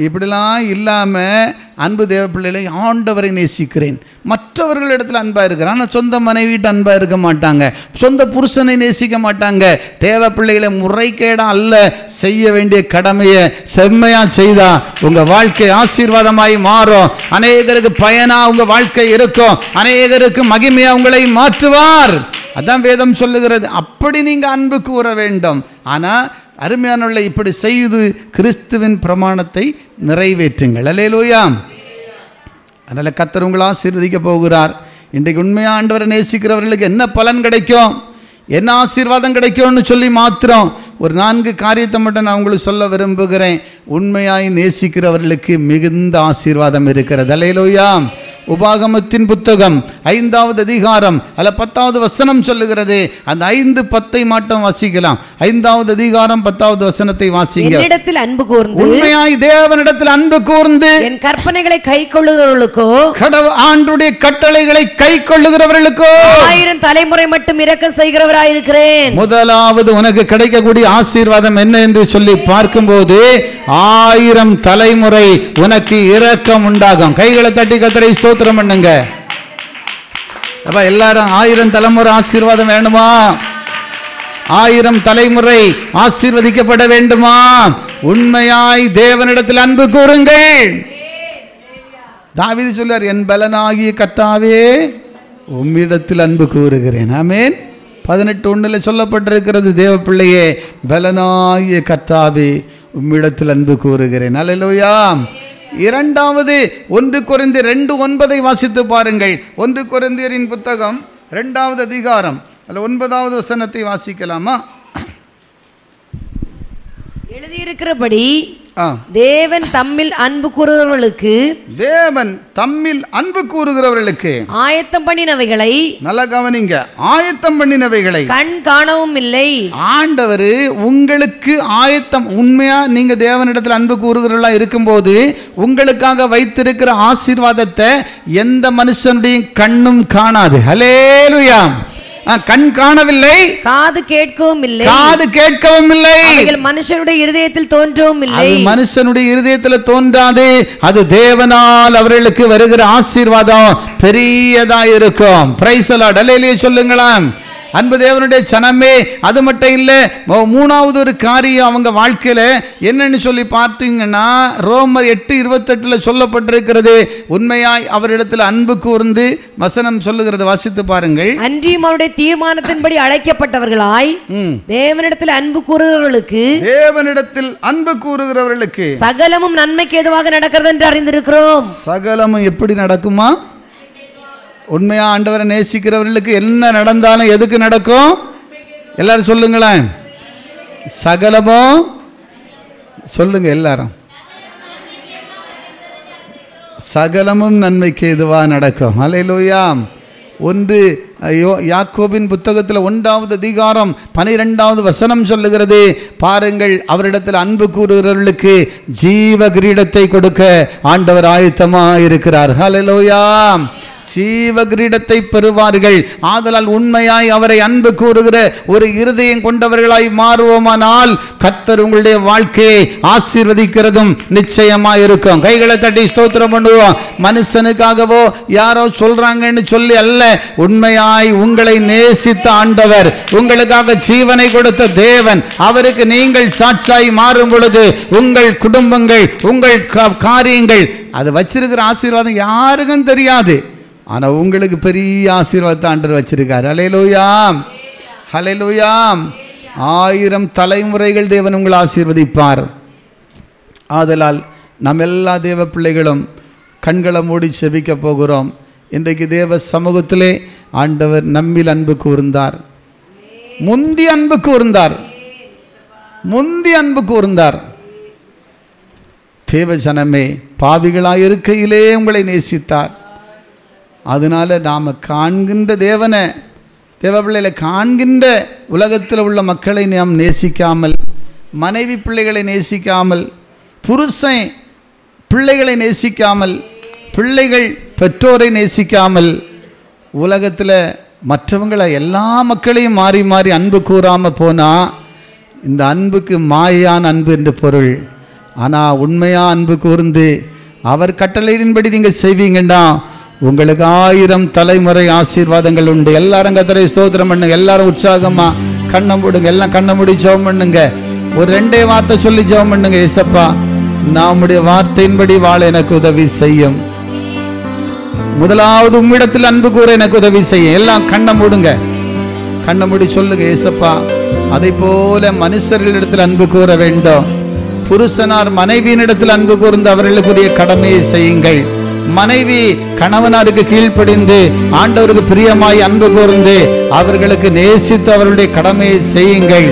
இப்படிலாம் இல்லாமல் அன்பு தேவ பிள்ளைகளை ஆண்டவரை நேசிக்கிறேன், மற்றவர்களிடத்தில் அன்பாக இருக்கிறேன், ஆனால் சொந்த மனைவிட்டு அன்பாக இருக்க மாட்டாங்க, சொந்த புருஷனை நேசிக்க மாட்டாங்க. தேவ பிள்ளைகளை முறைகேடாக அல்ல, செய்ய வேண்டிய கடமையை செம்மையாக செய்தா உங்கள் வாழ்க்கை ஆசீர்வாதமாய் மாறும். அநேகருக்கு பயனாக உங்கள் வாழ்க்கை இருக்கும், அநேகருக்கு மகிமையாக உங்களை மாற்றுவார். அதான் வேதம் சொல்லுகிறது. அப்படி நீங்கள் அன்பு கூற வேண்டும். ஆனால் அருமையானவர்கள, இப்படி செய்து கிறிஸ்துவின் பிரமாணத்தை நிறைவேற்றுங்கள். அல்லேலூயா. அதனால் கர்த்தர் உங்களை ஆசீர்வதிக்க போகிறார். இன்றைக்கு உண்மையாக ஆண்டவரை நேசிக்கிறவர்களுக்கு என்ன பலன் கிடைக்கும், என்ன ஆசீர்வாதம் கிடைக்கும்னு சொல்லி மாத்திரம் ஒரு 4 காரியத்தை மட்டும் நான் உங்களுக்கு சொல்ல விரும்புகிறேன். உண்மையாய் நேசிக்கிறவர்களுக்கு மிகுந்த ஆசீர்வாதம் இருக்கிறது. அல்லேலூயா. உபாகமத்தின் புத்தகம் 5வது அதிகாரம் அல்ல 10வது வசனம் சொல்லுகிறது. அந்த 5:10 மட்டும் வாசிக்கலாம். 5வது அதிகாரம் 10வது வசனத்தை வாசிங்க. என்னிடத்தில் அன்பு கூர்ந்து, உண்மையாய் தேவனிடத்தில் அன்பு கூர்ந்து என் கற்பனைகளை கைக்கொள்ளுகிறவர்களுக்கோ, ஆண்டவருடைய கட்டளைகளை கைக்கொள்ளுகிறவர்களுக்கோ 1000 தலைமுறை மட்டும் இரக்கம் செய்கிறவராயிருக்கிறேன். முதலாவது உனக்கு கிடைக்கக்கூடிய ஆசீர்வாதம் என்ன என்று சொல்லி பார்க்கும்போது 1000 தலைமுறை உனக்கு இரக்கம் உண்டாகும். கைகளை தட்டி கர்த்தரை ஸ்தோத்திரம் பண்ணுங்க. எல்லாரும் 1000 தலைமுறை ஆசீர்வாதம் வேண்டுமா? 1000 தலைமுறை ஆசீர்வதிக்கப்பட வேண்டுமா? உண்மையாய் தேவனிடத்தில் அன்பு கூறுங்கள். தாவீது சொல்றார், என் பலனாகிய கர்த்தாவே உம்மிடத்தில் அன்பு கூறுகிறேன். ஆமென். 18:1 சொல்லப்பட்டிருக்கிறது, தேவ பிள்ளையே பலனாகிய கர்த்தாவே உம்மிடத்தில் அன்பு கூறுகிறேன். அல்லேலூயா. இரண்டாவது 1 கொரிந்தியர் 2:9 வாசித்து பாருங்கள். 1 கொரிந்தியரின் புத்தகம் 2வது அதிகாரம் அல்ல 9வது வசனத்தை வாசிக்கலாமா? எழுதியிருக்கிறபடி தேவன் தம்மில் அன்பு கூறுகிறவர்களுக்கு ஆயத்தம் பண்ணினவைகளை, நல்ல கவனிங்க, ஆயத்தம் பண்ணினவைகளை கண் காணவும் இல்லை. ஆண்டவர் உங்களுக்கு ஆயத்தம், உண்மையா நீங்க தேவனிடத்தில் அன்பு கூறுகிறவர்களா இருக்கும்போது உங்களுக்காக வைத்திருக்கிற ஆசீர்வாதத்தை எந்த மனுஷனுடைய கண்ணும் காணாது. ஹல்லேலூயா. கண் காணவில்லை, காது கேட்கவும் இல்லை, மனுஷனுடைய இருதயத்தில் தோன்றவும் இல்லை. மனுஷனுடைய இருதயத்தில் தோன்றாது. அது தேவனால் அவர்களுக்கு வருகிற ஆசீர்வாதம் பெரியதா இருக்கும். Price the Lord. அல்லேலூயா சொல்லுங்களேன். அன்பு தேவனுடைய ஜனமே, அது மட்டும் இல்லை, 3வது ஒரு காரியம் அவங்க வாழ்க்கையில் என்னன்னு சொல்லி பார்த்தீங்கன்னா ரோமர் 8:28 சொல்லப்பட்டிருக்கிறது. உண்மையாய் அவரிடத்தில் அன்பு கூர்ந்து வசனம் சொல்லுகிறது, வாசித்து பாருங்கள். அன்றியும் அவருடைய தீர்மானத்தின்படி அழைக்கப்பட்டவர்களாய் தேவனிடத்தில் அன்பு கூறுகிறவர்களுக்கு சகலமும் நன்மைக்கு ஏதுவாக நடக்கிறது என்று அறிந்திருக்கிறோம். சகலமும் எப்படி நடக்குமா? உண்மையா ஆண்டவரை நேசிக்கிறவர்களுக்கு என்ன நடந்தாலும் எதுக்கு நடக்கும்? எல்லாரும் சொல்லுங்களேன். சகலமோ சொல்லுங்க எல்லாரும். சகலமும் நன்மைக்கு எதுவா நடக்கும். அல்லேலூயா. ஒன்று யாக்கோபின் புத்தகத்தில் 1வது அதிகாரம் 12வது வசனம் சொல்லுகிறது, பாருங்கள், அவரிடத்தில் அன்பு கூறுகிறவர்களுக்கு ஜீவ கிரீடத்தை கொடுக்க ஆண்டவர் ஆயத்தமாக இருக்கிறார். ஹல்லேலூயா. ஜீவ கிரீடத்தை பெறுவார்கள். ஆதலால் உண்மையாய் அவரை அன்பு கூறுகிற ஒரு இருதயம் கொண்டவர்களாய் மாறுவோமானால் கர்த்தர் உங்களுடைய வாழ்க்கையை ஆசீர்வதிக்கிறதும் நிச்சயமாக இருக்கும். கைகளை தட்டி ஸ்தோத்திரம் பண்ணுவோம். மனுஷனுக்காகவோ யாரோ சொல்றாங்கன்னு சொல்லி அல்ல, உண்மையாய் உங்களை நேசித்த ஆண்டவர், உங்களுக்காக ஜீவனை கொடுத்த தேவன், அவருக்கு நீங்கள் சாட்சியாய் மாறும் பொழுது உங்கள் குடும்பங்கள், உங்கள் காரியங்கள், அது வச்சிருக்கிற ஆசீர்வாதம் யாருக்கும் தெரியாது. ஆனால் உங்களுக்கு பெரிய ஆசீர்வாதத்தை ஆண்டவர் வச்சிருக்கார். ஹல்லேலூயா, ஹல்லேலூயா. 1000 தலைமுறைகள் தேவன் உங்களை ஆசீர்வதிப்பார். ஆதலால் நம்ம எல்லா தேவ பிள்ளைகளும் கண்களை மூடி செபிக்க போகிறோம். இன்றைக்கு தேவ சமூகத்திலே ஆண்டவர் நம்மில் அன்பு கூர்ந்தார். முந்தி அன்பு கூர்ந்தார், முந்தி அன்பு கூர்ந்தார். தேவ ஜனமே, பாவிகளாய் இருக்கையிலே உங்களை நேசித்தார். அதனால நாம் காண்கின்ற தேவனை, தேவ பிள்ளைகளை காண்கின்ற உலகத்தில் உள்ள மக்களை நாம் நேசிக்காமல், மனைவி பிள்ளைகளை நேசிக்காமல், புருஷன் பிள்ளைகளை நேசிக்காமல், பிள்ளைகள் பெற்றோரை நேசிக்காமல், உலகத்தில் மற்றவங்களை எல்லா மக்களையும் மாறி மாறி அன்பு கூறாமல் போனால் இந்த அன்புக்கு மாயான அன்பு என்று பொருள். ஆனால் உண்மையாக அன்பு கூர்ந்து அவர் கட்டளையின்படி நீங்கள் செய்வீங்கண்டா உங்களுக்கு 1000 தலைமுறை ஆசீர்வாதங்கள் உண்டு. எல்லாரும் கர்த்தரை ஸ்தோத்திரம் பண்ணுங்க. எல்லாரும் உற்சாகமா கண்ணை மூடுங்க. எல்லாம் கண்ணை மூடி ஜெபம் பண்ணுங்க. ஒரு 2 வார்த்தை சொல்லி ஜெபம் பண்ணுங்க. ஏசப்பா, நம்முடைய வார்த்தையின்படி வாழ எனக்கு உதவி செய்யும். முதலாவது உம்மிடத்தில் அன்பு கூற எனக்கு உதவி செய்யும். எல்லாம் கண்ணை மூடுங்க. கண்ணை மூடி சொல்லுங்க. ஏசப்பா, அதை போல மனுஷர்களிடத்தில் அன்பு கூற வேண்டும். புருஷனார் மனைவியினிடத்தில் அன்பு கூர்ந்து அவர்களுக்குரிய கடமையை செய்யுங்கள். மனைவி கணவனாருக்கு கீழ்ப்படிந்து ஆண்டவருக்கு பிரியமாய் அன்பு கூர்ந்து அவர்களுக்கு நேசித்து அவர்களுடைய கடமையை செய்யுங்கள்.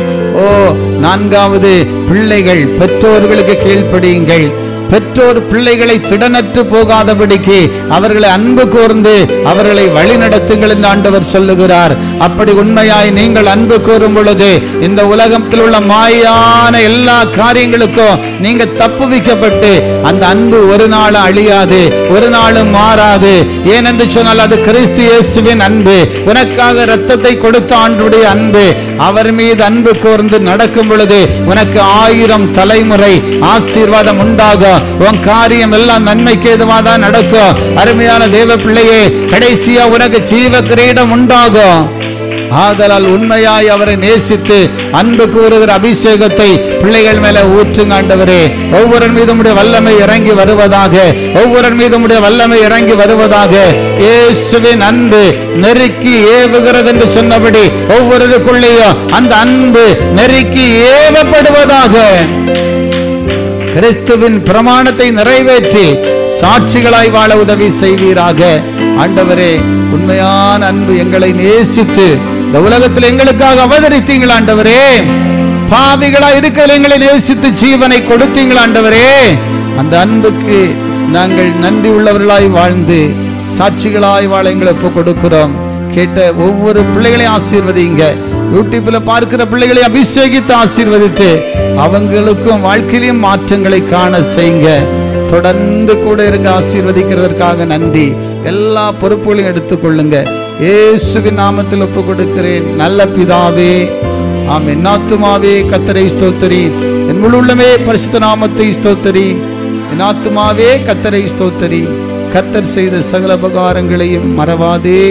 4வது, பிள்ளைகள் பெற்றோர்களுக்கு கீழ்ப்படியுங்கள். பெற்றோர் பிள்ளைகளை திடனற்று போகாதபடிக்கு அவர்களை அன்பு கூர்ந்து அவர்களை வழி நடத்துங்கள் என்று ஆண்டவர் சொல்லுகிறார். அப்படி உண்மையாய் நீங்கள் அன்பு கூறும் பொழுது இந்த உலகத்தில் உள்ள மாயான எல்லா காரியங்களுக்கும் நீங்க தப்புவிக்கப்பட்டு அந்த அன்பு ஒரு நாளும் அழியாது, ஒரு நாளும் மாறாது. ஏனென்று சொன்னால் அது கிறிஸ்து இயேசுவின் அன்பு, உனக்காக இரத்தத்தை கொடுத்த ஆண்டவருடைய அன்பு. அவர் மீது அன்பு கூர்ந்து நடக்கும் பொழுது உனக்கு 1000 தலைமுறை ஆசீர்வாதம் உண்டாகும். உன் காரியம் எல்லாம் நன்மைக்கு ஏதுவாதான் நடக்கும். அருமையான தேவ பிள்ளையே, கடைசியா உனக்கு ஜீவ கிரீடம் உண்டாகும். ஆதலால் உண்மையாய் அவரை நேசித்து அன்பு கூறுகிற அபிஷேகத்தை பிள்ளைகள் மேல ஊற்றுங்க ஆண்டவரே. ஒவ்வொரு மீதும் வல்லமை இறங்கி வருவதாக, ஒவ்வொரு மீதும் வல்லமை இறங்கி வருவதாக. இயேசுவின் அன்பு நெருக்கி ஏவுகிறது என்று சொன்னபடி ஒவ்வொருக்குள்ளேயும் அந்த அன்பு நெருக்கி ஏவப்படுவதாக. கிறிஸ்துவின் பிரமாணத்தை நிறைவேற்றி சாட்சிகளாய் வாழ உதவி செய்வீராக. ஆண்டவரே, உண்மையான அன்பு எங்களை நேசித்து இந்த உலகத்தில் எங்களுக்காக அவதரித்தீங்கள் ஆண்டவரே. பாவிகளாய் இருக்க எங்களை நேசித்து ஜீவனை கொடுத்தீங்கள் ஆண்டவரே. அந்த அன்புக்கு நாங்கள் நன்றி உள்ளவர்களாய் வாழ்ந்து சாட்சிகளாய் வாழ எங்களை ஒப்பு கொடுக்கிறோம். கேட்ட ஒவ்வொரு பிள்ளைகளையும் ஆசீர்வதிங்க. யூடியூப்ல பார்க்கிற பிள்ளைகளை அபிஷேகித்து ஆசீர்வதித்து அவங்களுக்கும் வாழ்க்கையிலும் மாற்றங்களை காண செய்யுங்க. தொடர்ந்து கூட இருங்க. ஆசீர்வதிக்கிறதற்காக நன்றி. எல்லா பொறுப்புகளையும் எடுத்துக்கொள்ளுங்க. இயேசுவின் நாமத்தில் ஒப்பு கொடுக்கிறேன் நல்ல பிதாவே, ஆமென். என் ஆத்துமாவே கர்த்தரை ஸ்தோத்திரி, என் முழு உள்ளமே பரிசுத்த நாமத்தை ஸ்தோத்திரி. என் ஆத்துமாவே கர்த்தரை ஸ்தோத்திரி, கர்த்தர் செய்த சகல உபகாரங்களையும் மறவாதே.